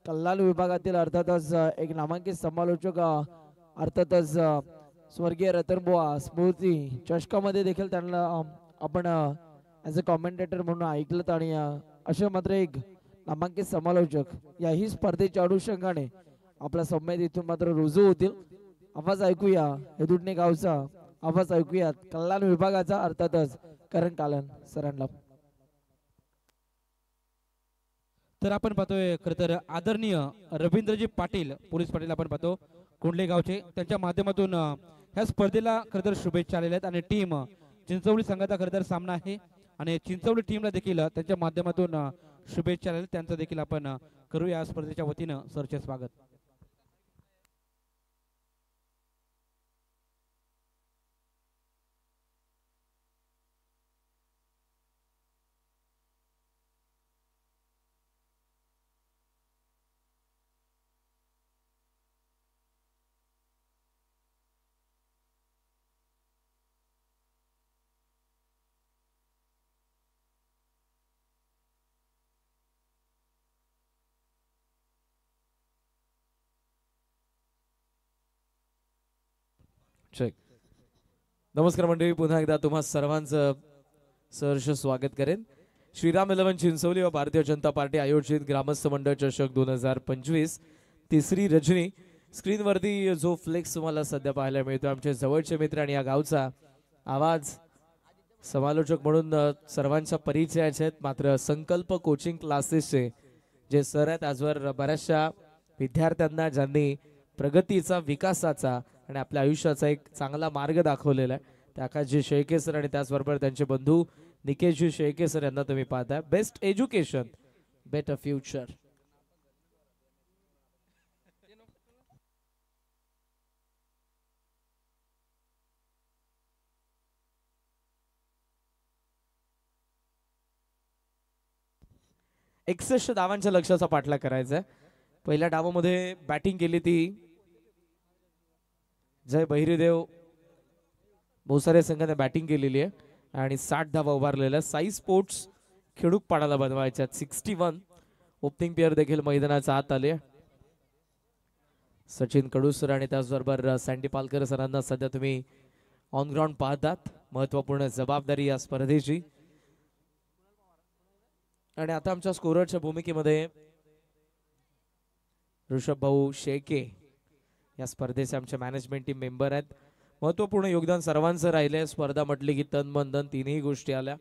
कल्याण विभागातील अर्थातच एक नामांकित समालोचक अर्थातच स्वर्गीय रतनबुवा स्मृती चषकामध्ये देखील त्यांना आपण ॲज अ कॉमेंटेटर म्हणून ऐकलं आणि असे मात्र एक नामांकित समालोचक याही स्पर्धेच्या अनुषंगाने आपल्या संमेद इथून मात्र रुजू होतील आवाज ऐकूया हेदुडणे गावचा आवाज ऐकूया कल्याण विभागाचा अर्थातच करण कालन सरांना तर आपण पाहतोय खरं तर आदरणीय रवींद्रजी पाटील पोलीस पाटील आपण पाहतो कोंडले गावचे त्यांच्या माध्यमातून ह्या स्पर्धेला खरं तर शुभेच्छा आलेल्या आहेत आणि टीम चिंचवली संघाचा खरं तर सामना आहे आणि चिंचवली टीमला देखील त्यांच्या माध्यमातून शुभेच्छा आलेल्या त्यांचं देखील आपण करूया या स्पर्धेच्या वतीनं सरचे स्वागत चेक नमस्कार मंडळी पुन्हा एकदा तुम्हा सर्वांचं सहर्ष स्वागत करेन श्रीराम 11 चिंचवली व भारतीय जनता पार्टी आयोजित ग्रामस्थ मंडळ चषक 2025 तिसरी रजनी स्क्रीनवरती जो फ्लेक्स तुम्हाला सध्या पाहायला मिळतो आमचे जवळचे मित्र आणि या गावचा आवाज समालोचक म्हणून सर्वांच्या परिचयाचे आहेत मात्र संकल्प कोचिंग क्लासेसचे जे सर आहेत आजवर बऱ्याचशा विद्यार्थ्यांना ज्यांनी प्रगतीचा विकासाचा आणि आपल्या आयुष्याचा एक चांगला मार्ग दाखवलेला आहे त्या आकाशजी शेळके सर आणि त्याचबरोबर त्यांचे बंधू निकेशजी शेळके सर यांना तुम्ही पाहताय बेस्ट एज्युकेशन बेटर फ्युचर एकसष्ट धावांच्या लक्ष्याचा पाठलाग करायचा आहे पहिल्या डावामध्ये बॅटिंग केली ती जय बहिरीदेव भोसारे संघाने बॅटिंग केलेली आहे आणि 60 धावा उभारलेल्या साई स्पोर्ट्स खेडूक पाडाला बनवायच्या 61 ओपनिंग प्लेयर देखील मैदानाच्या आत आले सचिन कडूसर आणि त्याचबरोबर सँडी पालकर सरांना सध्या तुम्ही ऑन ग्राउंड पाहतात महत्वपूर्ण जबाबदारी या स्पर्धेची आणि आता आमच्या स्कोररच्या भूमिकेमध्ये ऋषभ भाऊ शेळके या स्पर्धेचे आमचे मॅनेजमेंट टीम मेंबर आहेत महत्वपूर्ण योगदान सर्वांचं राहिले स्पर्धा म्हटली की तन मन धन तिन्ही गोष्टी आल्या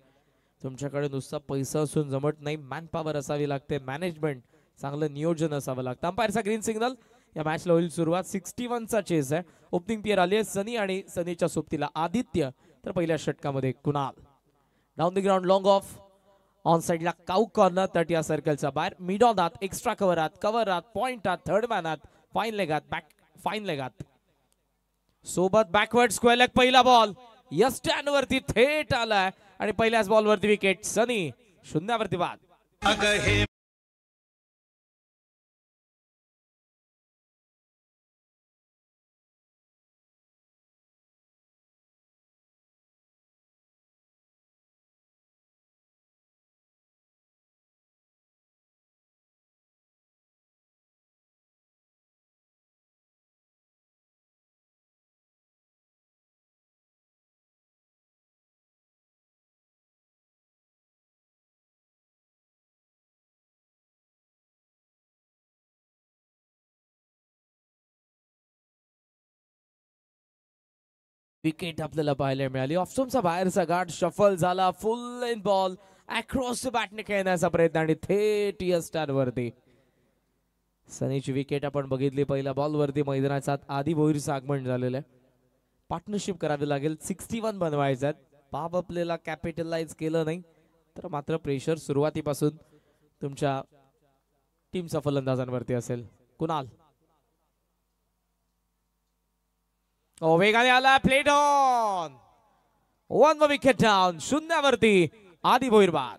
तुमच्याकडे नुसता पैसा असून जमत नाही मॅन पॉवर असावी लागते मॅनेजमेंट चांगलं नियोजन असावं लागतं अंपायरचा ग्रीन सिग्नल या मॅचला होईल सुरुवात 61 चा चेस आहे ओपनिंग प्लेयर आली आहे सनी आणि सनीच्या सोबतीला आदित्य तर पहिल्या षटकामध्ये Kunal down the ground long off on साइडला काऊ कॉर्नर 30 या सर्कलचा बाहेर मिड ऑन आत एक्स्ट्रा कव्हर आत पॉइंट आत थर्ड मॅन आत फाईन लेग आत बॅक फाईन लेग आत सोबत बॅकवर्ड स्क्वेअर लेग पहिला बॉल या स्टँड वरती थेट आलाय आणि पहिल्याच बॉल वरती विकेट सनी शून्यावरती बाद विकेट आपल्याला पाहायला मिळाली ऑफस्टोमचा बाहेरचा गाठ शफल झाला full length ball across the बॅटने खेळण्याचा प्रयत्न आणि थेट या स्टँड वरती सनीची विकेट आपण बघितली. पहिल्या बॉलवरती मैदानाचा आधी भोईरचं आगमन झालेलं आहे. पार्टनरशिप करावी लागेल. 61 बनवायचं आहे. बाब आपल्याला कॅपिटलाइज केलं नाही तर मात्र प्रेशर सुरुवातीपासून तुमच्या टीमचा फलंदाजांवरती असेल. कुणाल वेगाने आला. Played on. 1 wicket down. शून्यावरती आधी भोईर बाद.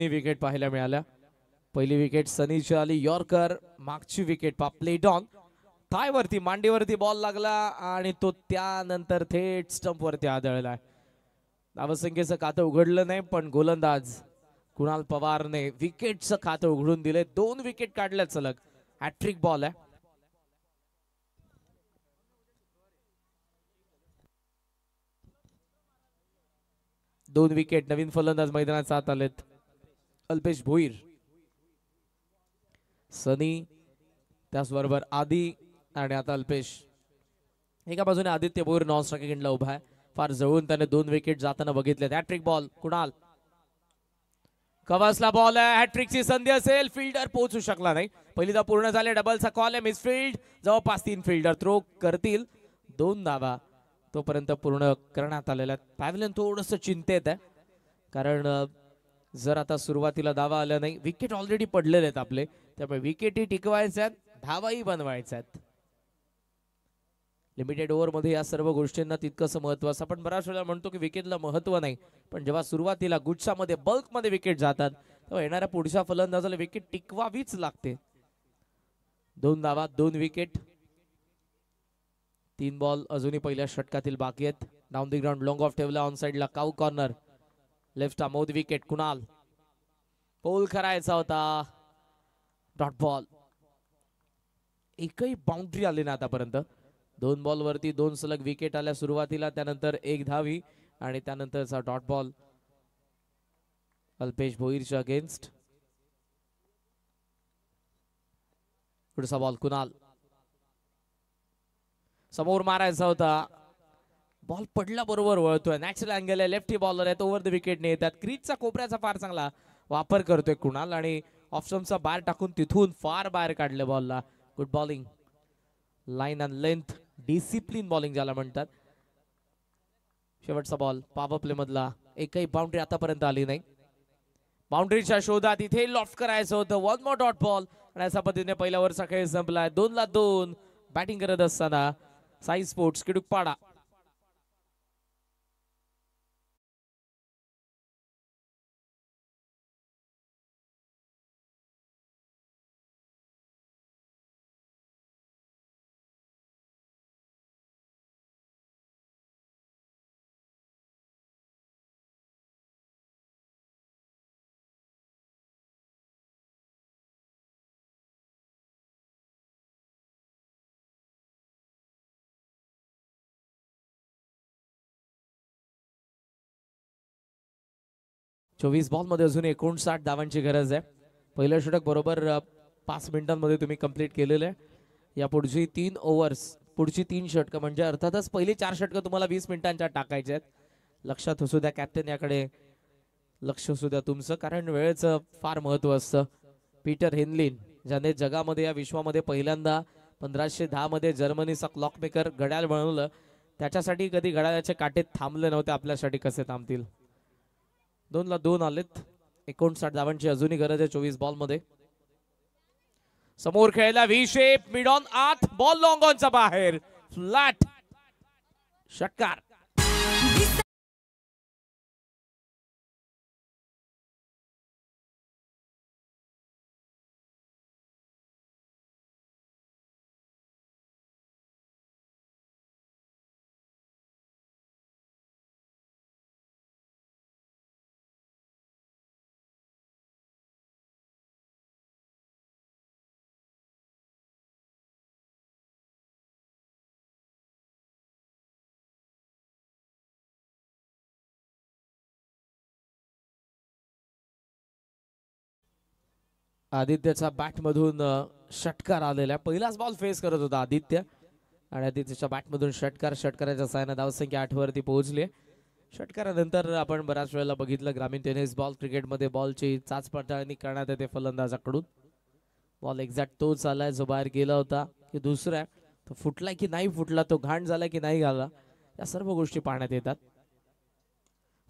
विकेट पाहायला मिळाल्या. पहिली विकेट सनीची आली. यॉर्कर. मागची विकेट प्लेट ऑन. थायवरती मांडीवरती बॉल लागला आणि तो त्यानंतर थेट स्टंप वरती आदळला. धावसंख्येचं खातं उघडलं नाही पण गोलंदाज कुणाल पवारने विकेटचं खातं उघडून दिले. 2 विकेट काढल्या सलग. हॅट्रिक बॉल आहे. दोन विकेट. नवीन फलंदाज मैदानात आत आलेत. अल्पेश भोईर, सनी, त्याचबरोबर आदी आणि आता अल्पेश. एका बाजूने आदित्य भोईर नॉन स्ट्रायकिंग एंडला उभा आहे. फार जवळून त्याने 2 विकेट जाताना बघितले. Hat trick ball. कुणाल कवासला बॉल आहे. हॅट्रिकची संधी असेल. फिल्डर पोहोचू शकला नाही. पहिलीदा पूर्ण झाले. डबलचा कॉल आहे. मिसफिल्ड. जवळपास 3 फिल्डर थ्रो करतील. 2 धावा तोपर्यंत पूर्ण करण्यात आलेल्या. पॅव्हलियन थोडस चिंतेत आहे कारण जर आता सुरुवातीला धावा आल्या नाही. विकेट ऑलरेडी पडलेले आहेत आपले, त्यामुळे विकेटही टिकवायच्यात, धावाही बनवायच्यात. लिमिटेड ओव्हर मध्ये या सर्व गोष्टींना तितकंसं महत्व असतं. आपण बऱ्याच वेळा म्हणतो की विकेटला महत्व नाही, पण जेव्हा सुरुवातीला गुच्छामध्ये बल्कमध्ये विकेट जातात तेव्हा येणाऱ्या पुढच्या फलंदाजाला विकेट टिकवावीच लागते. 2 धावा 2 विकेट. 3 बॉल अजूनही पहिल्या षटकातील बाकी आहेत. Down the ground long off ठेवला. ऑन साइडला cow corner. Left Amod wicket. Kunal पोल करायचा होता. Dot ball. एकही बाउंड्री आली ना आतापर्यंत. 2 बॉल वरती 2 सलग विकेट आल्या सुरुवातीला, त्यानंतर 1 धावी आणि त्यानंतरचा डॉट बॉल अल्पेश भोईरच्या अगेन्स्ट. पुढचा बॉल कुणाल. समोर मारायचा होता. बॉल पडला बरोबर वळतोय. नॅचरल अँगल आहे. लेफ्टी बॉलर आहे. तो ओव्हर द विकेट ने येतात. क्रीजचा कोपऱ्याचा फार चांगला वापर करतोय कुणाल आणि ऑप्शनचा बाहेर टाकून तिथून फार बाहेर काढले बॉलला. Good bowling. Line and length discipline bowling ज्याला म्हणतात. शेवटचा बॉल पॉवर प्ले मधला. एकही बाउंड्री आतापर्यंत आली नाही. बाउंड्रीच्या शोधात इथे लॉफ्ट करायचं होतं. 1 मोर डॉट बॉल आणि अशा पद्धतीने पहिल्या ओव्हरचा खेळ संपलाय. 2-2 बॅटिंग करत असताना साई स्पोर्ट्स किडुकपाडा. चोवीस बॉल मध्ये अजून 59 धावांची गरज आहे. पहिलं षटक बरोबर 5 मिनिटांमध्ये तुम्ही कंप्लीट केलेलं आहे. या पुढची 3 ओव्हर्स, पुढची 3 षटकं म्हणजे अर्थातच पहिली 4 षटकं तुम्हाला 20 मिनिटांच्या टाकायचे आहेत. लक्षात असू द्या कॅप्टन, याकडे लक्ष असू द्या तुमचं, कारण वेळेचं फार महत्व असतं. पीटर हेनलिन ज्याने जगामध्ये या विश्वामध्ये पहिल्यांदा 1510 मध्ये जर्मनीचा क्लॉकमेकर घड्याळ बनवलं, त्याच्यासाठी कधी घड्याळाचे काटे थांबले नव्हते, आपल्यासाठी कसे थांबतील. 2-2 आलेत. 59 धावांची अजूनही गरज आहे 24 बॉल मध्ये. समोर खेळला व्ही शेप, मिड ऑन आत, बॉल लॉंग ऑनचा बाहेर, फ्लॅट षटकार. आदित्यच्या बॅट मधून षटकार आलेला पहिलाच बॉल फेस करत होता आदित्य आणि आदित्यच्या बॅट मधून षटकाराच्या साहाय्याने धावसंख्या 8 वरती पोहोचली. षटकारानंतर आपण बऱ्याच वेळेला बघितलं ग्रामीण टेनिस बॉल क्रिकेटमध्ये बॉलची चाच पडताळणी करण्यात येते फलंदाजाकडून. बॉल एक्झॅक्ट तोच आलाय जो बाहेर गेला होता की दुसरा तो फुटलाय की नाही फुटला, तो घाण झाला की नाही झाला, या सर्व गोष्टी पाहण्यात येतात.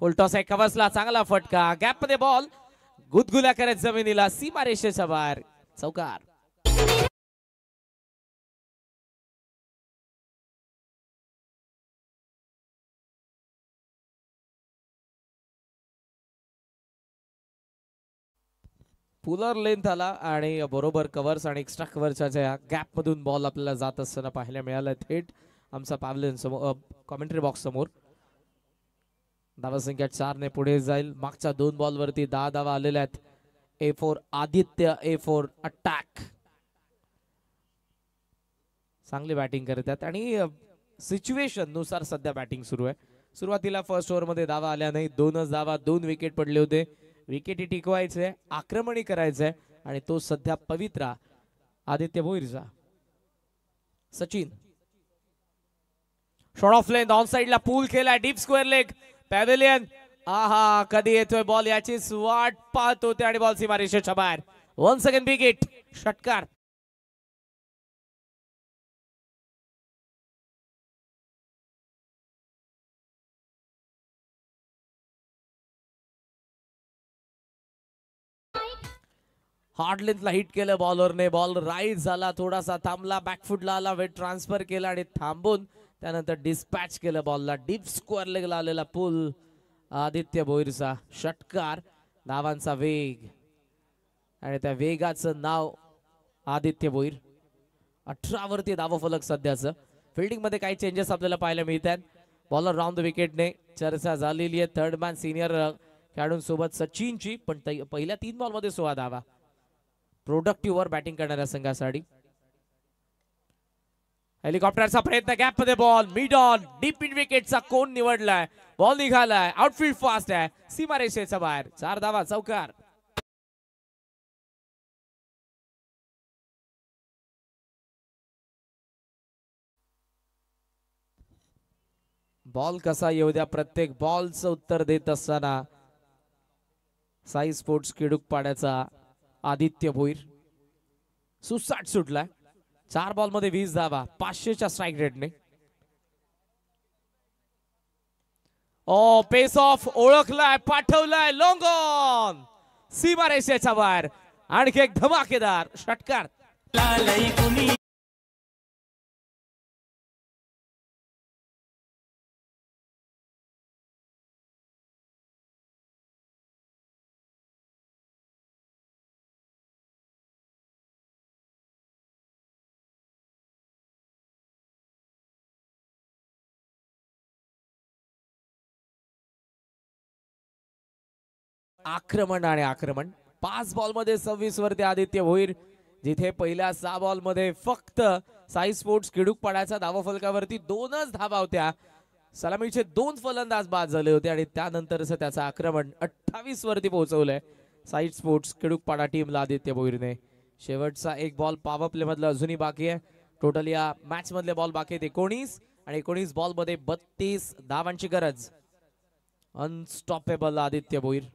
फुलटॉस एक बसला, चांगला फटका, गॅप मध्ये बॉल गुदगुल्या करत जमिनीला, सीमारेषेच्या बाहेर, चौकार. पुलर लेंथ आला आणि बरोबर कव्हर्स आणि एक्स्ट्रा कव्हरच्या ज्या गॅप मधून बॉल आपल्याला जात असताना पाहायला मिळाला थेट आमचा पॅव्हलियन समोर, कॉमेंट्री बॉक्स समोर. धावसंख्या 4 ने पुढे जाईल. मागच्या 2 बॉल वरती 10 धावा आलेल्या आहेत. A4 Aditya, A4 attack. चांगली बॅटिंग करतात आणि सिच्युएशन नुसार सध्या बॅटिंग सुरू आहे. सुरुवातीला फर्स्ट ओव्हर मध्ये धावा आल्या नाही, 2च धावा, 2 विकेट पडले होते. विकेट टिकवायचे, आक्रमणी करायचंय आणि तो सध्या पवित्रा आदित्य भोईरचा. Sachin short of length on साइडला पूल केलाय, डीप स्क्वेअर लेग पॅव्हिलियन. आहा, कधी येतोय बॉल याचीच वाट पाहत होते आणि बॉल सीमारेषेच्या बाहेर. 1 सेकंड विकेट, षटकार. हार्ड लेंथला हिट केलं बॉलरने, बॉल राईट झाला, थोडासा थांबला, बॅकफुटला आला, वेट ट्रान्सफर केला आणि थांबून त्यानंतर डिस्पॅच केलं बॉलला. डीप स्क्वेअर लेगला आलेला पूल आदित्य भोईरचा. षटकार, धावांचा वेग आणि त्या वेगाचं नाव आदित्य भोईर. 18 वरती धावफलक सध्याचं. फिल्डिंग मध्ये काही चेंजेस आपल्याला पाहायला मिळतात. बॉलर राऊंड द विकेटने चर्चा झालेली आहे थर्ड मॅन सिनियर खेळाडूंसोबत सचिनची, पण पहिल्या 3 बॉल मध्ये 16 धावा. प्रोडक्टिव्ह वर बॅटिंग करणाऱ्या संघासाठी. हेलिकॉप्टरचा प्रयत्न, गॅप मध्ये ball, mid on, deep in विकेटचा कोण निवडलाय, बॉल निघालाय, आउटफील्ड फास्ट आहे, सीमारेषेच्या बाहेर, 4 धावा, चौकार. बॉल कसा येऊ द्या, प्रत्येक बॉलचं उत्तर देत असताना साई स्पोर्ट्स किडूक पाड्याचा आदित्य भोईर सुसाट सुटलाय. 4 बॉल मध्ये 20 धावा, 500च्या स्ट्राईक रेटने. ओ पेस ऑफ ओळखलाय, पाठवलाय, लॉंग ऑन, सीमारेषेच्या बाहेर. आणखी एक धमाकेदार षटकार. आक्रमण आणि आक्रमण. 5 बॉल मध्ये 26 वरती आदित्य भोईर, जिथे पहिल्या 6 बॉल मध्ये फक्त साई स्पोर्ट्स किडूक पाड्याच्या धावफलकावरती 2च धावा होत्या. सलामीचे 2 फलंदाज बाद झाले होते आणि त्यानंतरच त्याचं आक्रमण 28 वरती पोहोचवलंय साई स्पोर्ट्स किडूक पाडा टीमला आदित्य भोईरने. शेवटचा 1 बॉल पॉवर प्ले मधला अजूनही बाकी आहे. टोटल या मॅच मधले बॉल बाकी आहेत 19 आणि 19 बॉल मध्ये 32 धावांची गरज. अनस्टॉपेबल आदित्य भोईर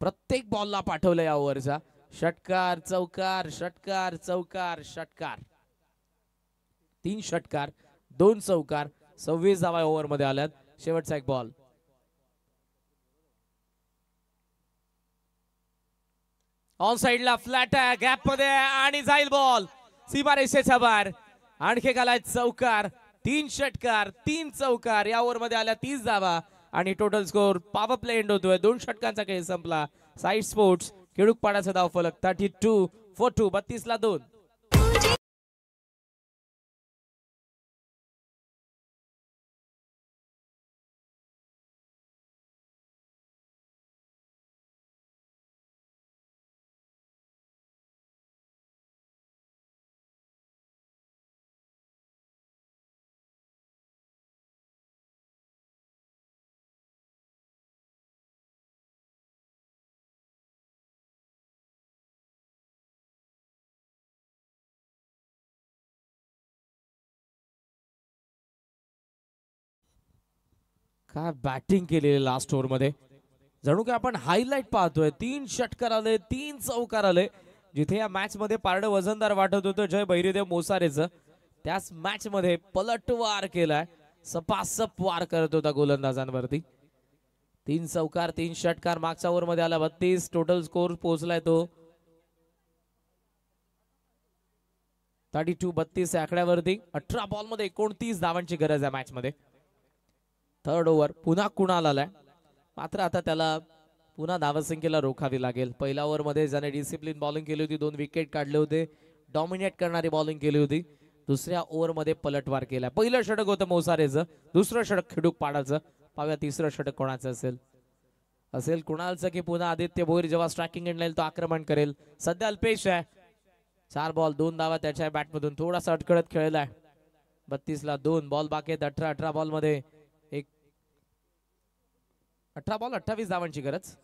प्रत्येक बॉलला पाठवलं या ओव्हरचा. षटकार, चौकार, षटकार, चौकार, षटकार. 3 षटकार, 2 चौकार, 26 धावा ओव्हर मध्ये आल्यात. शेवटचा 1 बॉल. ऑन साइडला फ्लॅट आहे, गॅप मध्ये आणि जाईल बॉल सीमारेषेच्या बाहेर. आणखी एक आलाय चौकार. 3 षटकार, 3 चौकार, या ओव्हर मध्ये आल्या 30 धावा आणि total score power play end होतोय. 2 षटकांचा खेळ संपला. साई स्पोर्ट्स किडूक पाड्याचा धावफलक 32 for 2, 32 ला 2. काय बॅटिंग केलेली लास्ट ओव्हर मध्ये, जणू काय आपण हायलाइट पाहतोय. 3 षटकार आले, 3 चौकार आले. जिथे या मॅच मध्ये पारडं वजनदार वाटत होतं जय भैरीदेव मोसारेचं, त्याच मॅच मध्ये पलटवार केलाय. सपासप वार करत होता गोलंदाजांवरती. 3 चौकार 3 षटकार. मागच्या ओव्हर मध्ये आला 32. टोटल स्कोर पोहोचलाय तो 32 या आकड्यावरती. 18 बॉल मध्ये 29 धावांची गरज आहे मॅच मध्ये. थर्ड ओव्हर पुन्हा कुणाल आलाय, मात्र आता त्याला पुन्हा धावसंख्येला रोखावी लागेल. पहिल्या ओव्हर मध्ये ज्याने डिसिप्लिन बॉलिंग केली होती, 2 विकेट काढले होते, डॉमिनेट करणारी बॉलिंग केली होती. दुसऱ्या ओव्हर मध्ये पलटवार केला. पहिलं षटक होतं मोसारेचं, दुसरं षटक खिडूक पाडाचं. पाहूया तिसरं षटक कोणाचं असेल कुणालचं की पुन्हा आदित्य भोईर जेव्हा स्ट्रायकिंग एंड येईल तो आक्रमण करेल. सध्या अल्पेश आहे. 4 बॉल 2 धावा त्याच्या बॅटमधून. थोडासा अडकळत खेळलाय. 32 ला 2 बॉल बाकी आहेत. 18 बॉल मध्ये 18 बॉल 28 धावांची गरज.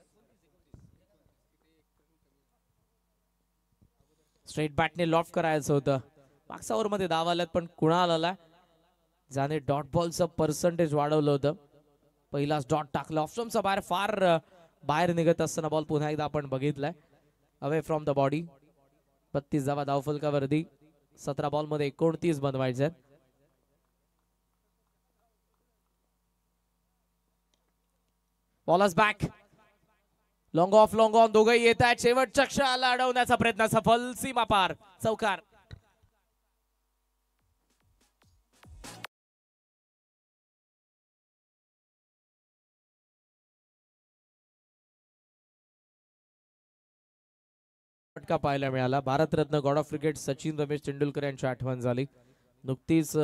स्ट्रेट बॅटने लॉफ्ट करायचं होतं. मागच्या ओव्हर मध्ये धावा आल्यात, पण कुणाल आला ज्याने डॉट बॉलचं पर्सेंटेज वाढवलं होतं. पहिलाच डॉट टाकला. ऑप्शनचा बाहेर निघत असताना बॉल पुन्हा एकदा आपण बघितलाय. Away from the body. 32 धावा धावफलकावरती. 17 बॉल मध्ये 29 बनवायचे. Bowlers back. Long of long on दोघंही येत आहेत. शेवटच्या क्षणाला अडवण्याचा प्रयत्न सफल. सीमा पार. चौकार. फटका पाहायला मिळाला. Bharat Ratna God of cricket Sachin Ramesh Tendulkar यांची आठवण झाली. नुकतीच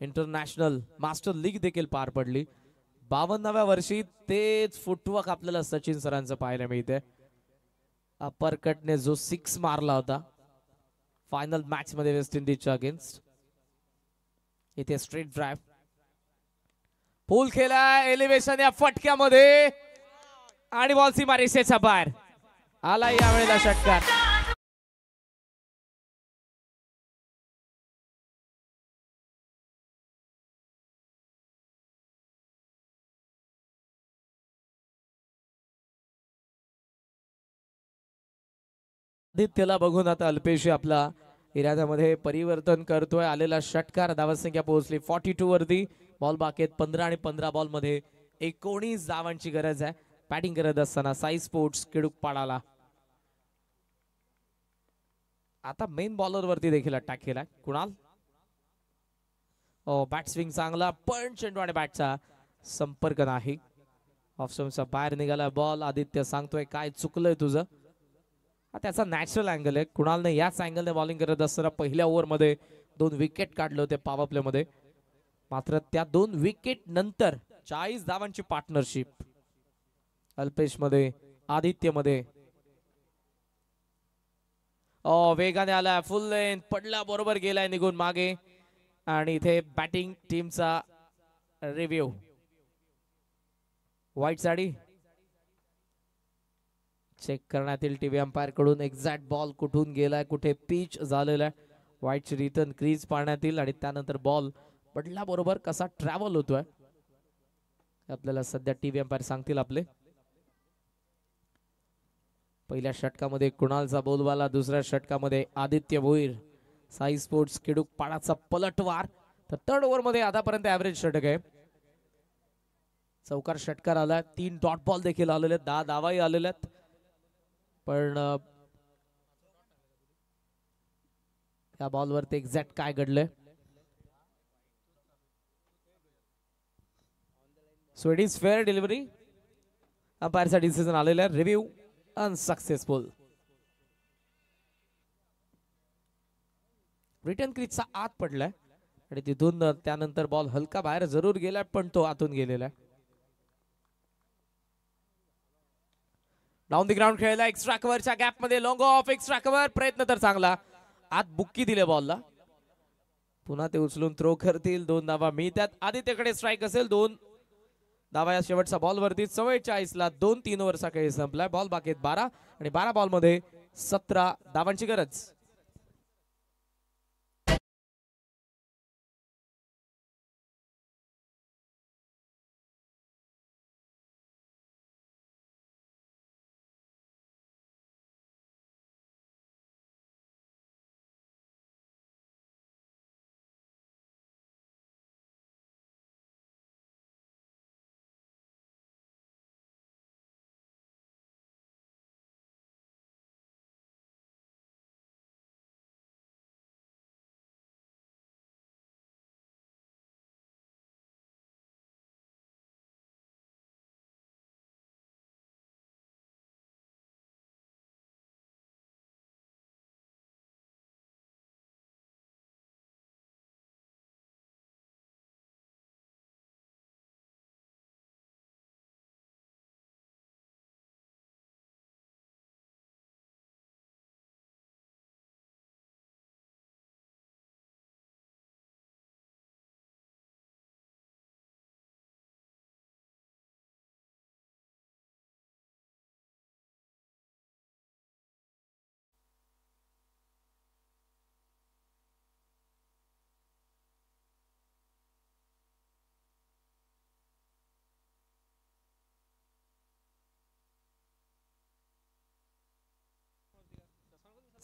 इंटरनॅशनल मास्टर लीग देखील पार पडली. 52व्या वर्षी तेच फुटवर्क आपल्याला सचिन सरांचं पाहायला मिळते. अपर कटने जो 6 मारला होता फायनल मॅच मध्ये वेस्ट इंडिजच्या अगेन्स्ट. इथे स्ट्रेट ड्राइव्ह. पूल केला एलिव्हेशन या फटक्यामध्ये आणि बॉल सीमा रेषेच्या बाहेर आला. यावेळेला षटकार. आदित्यला बघून आता अल्पेश आपला इराद्यामध्ये परिवर्तन करतोय. आलेला षटकार. धावसंख्या पोहोचली 42 वरती. बॉल बाकी आहेत 15 आणि 15 बॉल मध्ये 19 धावांची गरज आहे. बॅटिंग करत असताना साई स्पोर्ट्स किडूक पाडाला. आता मेन बॉलर वरती देखील अटॅक केला कुणाल. बॅट स्विंग चांगला, पण चेंडू आणि बॅटचा संपर्क नाही. ऑफस्टम्पचा बाहेर निघाला बॉल. आदित्य सांगतोय काय चुकलंय तुझं. त्याचा नॅचरल अँगल आहे. कुणालने याच अँगलने बॉलिंग करत असताना पहिल्या ओव्हर मध्ये 2 विकेट काढले होते पॉवर प्ले मध्ये. मात्र त्या 2 विकेट नंतर 40 धावांची पार्टनरशिप अल्पेश मध्ये आदित्य मध्ये. वेगाने आला. फुल लेंथ पडला. बरोबर गेलाय निघून मागे. आणि इथे बॅटिंग टीमचा रिव्ह्यू. व्हाईट साडी चेक करण्यात येईल टीव्ही अंपायर कडून. एक्झॅक्ट बॉल कुठून गेलाय, कुठे पिच झालेला आहे. व्हाईटची रिटर्न क्रीज पाडण्यात येईल आणि त्यानंतर बॉल पडला बरोबर कसा ट्रॅव्हल होतोय आपल्याला सध्या टीव्ही अंपायर सांगतील आपले. पहिल्या षटकामध्ये कुणालचा बोलबाला, दुसऱ्या षटकामध्ये आदित्य भोईर. साई स्पोर्ट्स किडूक पाडाचा पलटवार. तर थर्ड ओव्हर मध्ये आतापर्यंत ऍव्हरेज षटक आहे. चौकार षटकार आला. 3 डॉट बॉल देखील आलेले, 10 धावाही आलेल्या. पण या बॉलवरती एक्झॅक्ट काय घडलंय. So it is fair delivery. अंपायरचा डिसिजन आलेला. Review unsuccessful. रिटर्न क्रीजचा आत पडलाय आणि तिथून त्यानंतर बॉल हलका बाहेर जरूर गेलाय, पण तो आतून गेलेला आहे. डाऊन द ग्राउंड खेळला. एक्स्ट्रा कव्हरच्या गॅप मध्ये लॉंग ऑफ. Extra cover. प्रयत्न तर चांगला. आत बुक्की दिले बॉलला. पुन्हा ते उचलून थ्रो करतील. 2 धावा मिळतात. आदित्यकडे स्ट्राईक असेल. 2 धावा या शेवटच्या बॉल वरती. 44 ला 2-3 ओव्हरचा खेळ संपलाय. बॉल बाकी आहेत 12 आणि 12 बॉल मध्ये 17 धावांची गरज.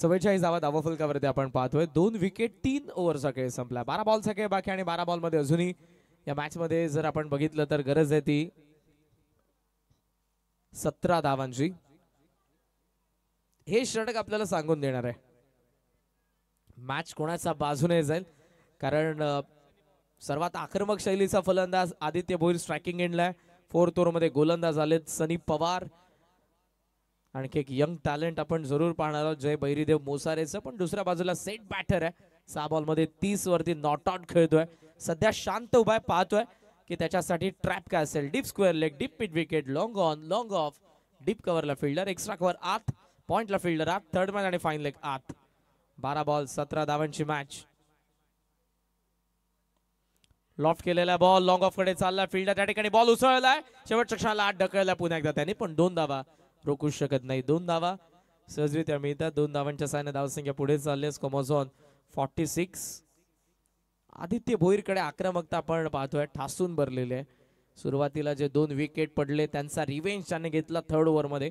44 धावा धावफलकावरती आपण पाहतोय. 2 विकेट 3 ओव्हरचा खेळ संपला. 12 बॉलचा खेळ बाकी आणि 12 बॉलमध्ये अजूनही या मॅच मध्ये जर आपण बघितलं तर गरज आहे ती 17 धावांची. हे षटक आपल्याला सांगून देणार आहे मॅच कोणाच्या बाजूने जाईल, कारण सर्वात आक्रमक शैलीचा फलंदाज आदित्य भोईर स्ट्रायकिंग एंडला आहे. 4th ओव्हरमध्ये गोलंदाज आलेत सनी पवार. आणखी एक यंग टॅलेंट आपण जरूर पाहणार आहोत जय बैरीदेव मोसारेचं, पण दुसऱ्या बाजूला सेट बॅटर आहे. 6 बॉलमध्ये 30 वरती नॉट आउट खेळतोय. सध्या शांत उभा आहे, पाहतोय की त्याच्यासाठी ट्रॅप काय असेल. Deep square leg, deep mid wicket, long on, long off, deep कव्हरला फिल्डर, एक्स्ट्रा कव्हर आत, पॉइंटला फिल्डर आत, थर्ड मॅन आणि फाईन लेग आत. 12 बॉल 17 धावांची मॅच. लॉफ्ट केलेला बॉल लॉंग ऑफ कडे चालला, फिल्डर त्या ठिकाणी बॉल उसळलाय, शेवटच्या क्षणाला आत ढकलला पुन्हा एकदा त्यांनी, पण 2 धावा रोखू शकत नाही. 2 धावा सहजरित्या मिळतात. 2 धावांच्या साहाय्याने धावसंख्या पुढे चालले. स्कोमोझॉन 46. आदित्य भोईरकडे आक्रमकता आपण पाहतोय, ठासून भरलेले. सुरुवातीला जे 2 विकेट पडले त्यांचा रिव्हेंज त्याने घेतला 3rd ओव्हरमध्ये.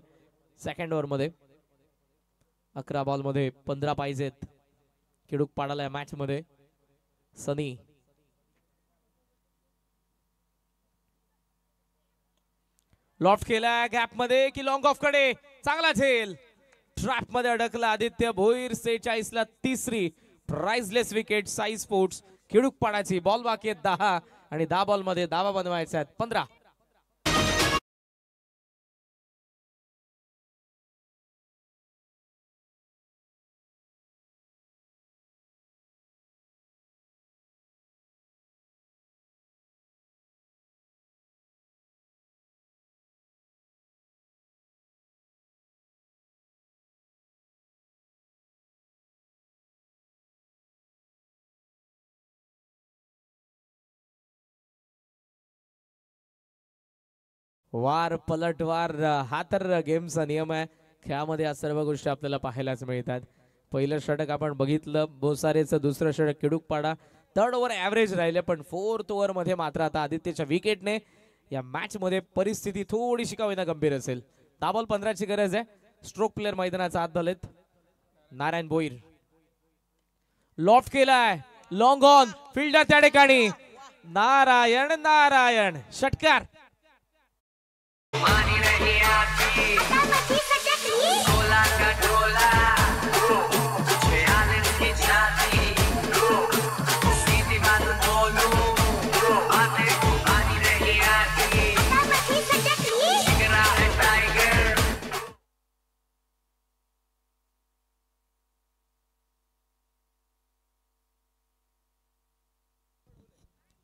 2nd ओव्हरमध्ये 11 बॉलमध्ये 15 पाहिजेत. किडूक पाडाला मॅच मध्ये सनी. लॉफ्ट केला गॅप मध्ये की लॉंग ऑफ कडे, चांगला झेल, ट्रॅप मध्ये अडकला आदित्य भोईर. 46 ला तिसरी प्राइजलेस विकेट. साई स्पोर्ट्स खिडूक पाडायची. बॉल बाकी आहेत 10 आणि 10 बॉल मध्ये धावा बनवायच्या आहेत 15. वार पलटवार हा तर गेमचा नियम आहे. खेळामध्ये या सर्व गोष्टी आपल्याला पाहायलाच मिळतात. पहिलं षटक आपण बघितलं बोसारेचं, दुसरं षटक किडूकपाडा. 3rd ओव्हर ऍव्हरेज राहिले, पण 4th ओव्हर मध्ये मात्र आता आदित्यच्या विकेटने या मॅच मध्ये परिस्थिती थोडीशी का होईना गंभीर असेल. 10 बॉल 15 ची गरज आहे. स्ट्रोक प्लेअर मैदानाचा आत झालेत. नारायण भोईर लॉफ्ट केलाय, लॉंग ऑन, फिल्डर त्या ठिकाणी. नारायण नारायण षटकार.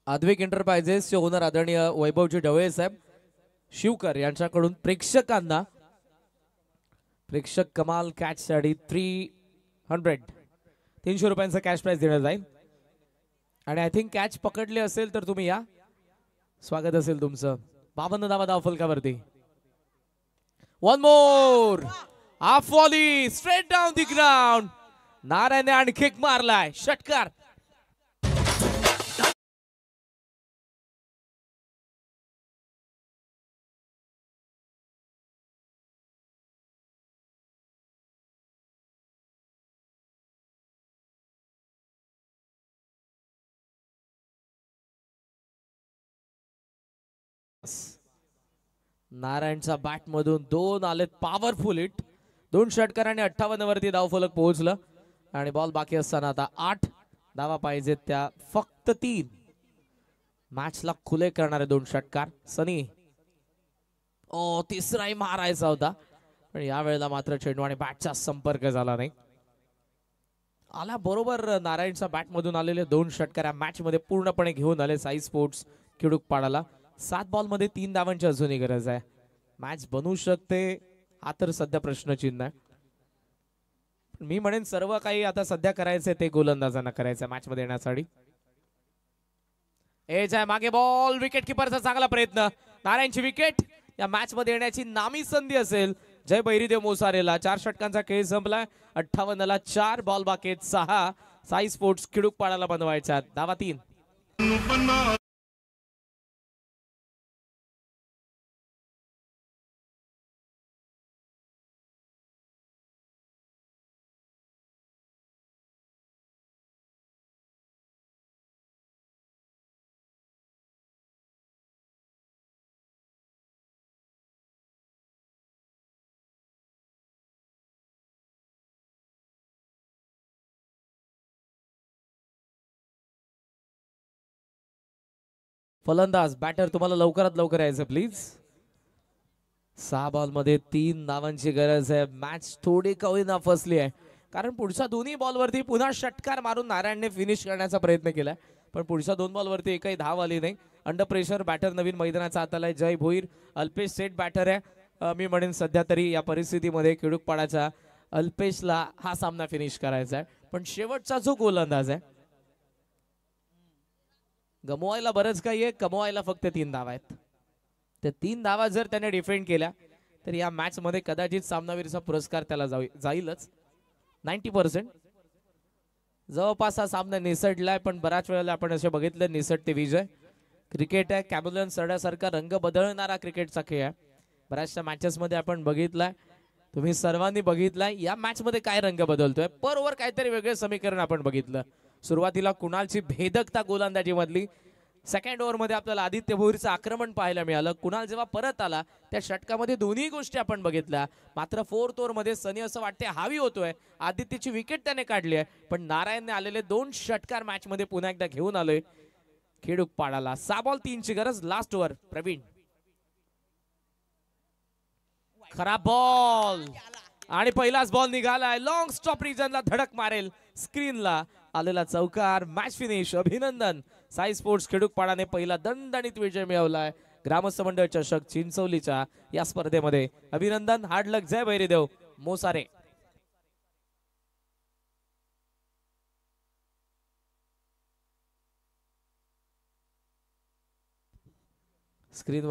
अद्विक एंटरप्राइजेसचे ओनर आदरणीय वैभवजी ढवळे साहेब शिवकर यांच्याकडून प्रेक्षकांना प्रेक्षक कमाल कॅच साठी 300 रुपयांचा कॅश प्राइज देण्यात जाईल. आणि आय थिंक कॅच पकडले असेल तर तुम्ही या, स्वागत असेल तुमचं. 52 धावा धावफलकावरती. 1 more, half volley straight down the ground. नारायणने आणखी एक मारलाय षटकार. नारायणच्या बॅट मधून 2 आलेत पॉवरफुल हिट. 2 षटकारांनी 58 वरती धावफलक पोहोचलं आणि बॉल बाकी असताना आता 8 धावा पाहिजेत त्या फक्त 3. मॅचला खुले करणारे 2 षटकार. सनी तिसराही मारायचा होता, पण यावेळेला मात्र चेंडू आणि बॅटचा संपर्क झाला नाही. आला बरोबर नारायणच्या बॅट मधून आलेले 2 षटकार या मॅच मध्ये पूर्णपणे घेऊन आले साई स्पोर्ट्स खिडूक पाडाला. 7 बॉल मध्ये 3 धावांची अजूनही गरज आहे. मॅच बनवू शकते हा तर सध्या प्रश्नचिन्ह आहे. मी म्हणेन सर्व काही आता सध्या करायचंय ते गोलंदाजांना करायचंय मॅच मध्ये येण्यासाठी. एज आहे मागे बॉल, विकेट किपरचा चांगला प्रयत्न. नारायणची विकेट या मॅच मध्ये येण्याची नामी संधी असेल जय बैरीदेव मोसारेला. 4 षटकांचा खेळ संपलाय. 58 ला 4 बॉल बाकी 6. साई स्पोर्ट्स खिडूक पाडाला बनवायच्या धावा 3. फलंदाज बॅटर तुम्हाला लवकरात लवकर यायचं प्लीज. 6 बॉल मध्ये 3 धावांची गरज आहे. मॅच थोडी का होईना फसली आहे, कारण पुढच्या दोन्ही बॉलवरती पुन्हा षटकार मारून नारायणने फिनिश करण्याचा प्रयत्न केलाय, पण पुढच्या 2 बॉलवरती एकही धाव आली नाही. अंडर प्रेशर बॅटर नवीन मैदानाचा हात आलाय जय भोईर. अल्पेश सेट बॅटर आहे. मी म्हणेन सध्या तरी या परिस्थितीमध्ये खेडूकपाडाच्या अल्पेशला हा सामना फिनिश करायचा आहे. पण शेवटचा जो गोलंदाज आहे, गमवायला बरंच काही आहे, कमवायला फक्त 3 धावा आहेत. त्या 3 धावा जर त्याने डिफेंड केल्या तर या मॅच मध्ये कदाचित सामनावीरचा पुरस्कार त्याला जाईलच. 90% जवळपास हा सामना निसटलाय, पण बऱ्याच वेळेला आपण असे बघितलं निसटते विजय. क्रिकेट आहे, कॅम्बुलन सरड्यासारखा रंग बदलणारा क्रिकेटचा खेळ आहे. बऱ्याचशा मॅचेस मध्ये आपण बघितलाय, तुम्ही सर्वांनी बघितलाय या मॅच मध्ये काय रंग बदलतोय. पर ओव्हर काहीतरी वेगळे समीकरण आपण बघितलं. सुरुवातीला कुणालची भेदकता गोलंदाजी मधली, सेकंड ओव्हर मध्ये आपल्याला आदित्य भोईरचं आक्रमण पाहायला मिळालं. कुणाल जेव्हा परत आला त्या षटकामध्ये दोन्ही गोष्टी आपण बघितल्या. मात्र 4th ओव्हर मध्ये सनी असं वाटते हावी होतोय. आदित्यची विकेट त्याने काढली आहे, पण नारायणने आलेले 2 षटकार मॅच मध्ये पुन्हा एकदा घेऊन आलोय खेडूकपाडाला. 6 बॉल 3 ची गरज. Last over Praveen. खराब बॉल आणि पहिलाच बॉल निघालाय. लॉंग स्टॉप रिजनला धडक मारेल. स्क्रीनला आलेला चौकार. Match finish. अभिनंदन. साई स्पोर्ट्स खेडूकपाडाने पहिला दणदणीत विजय मिळवलाय ग्रामस्थ मंडळ चषक चिंचवलीच्या या स्पर्धेमध्ये. अभिनंदन. हार्ड लक. जय भैरीदेव मोसारे. स्क्रीन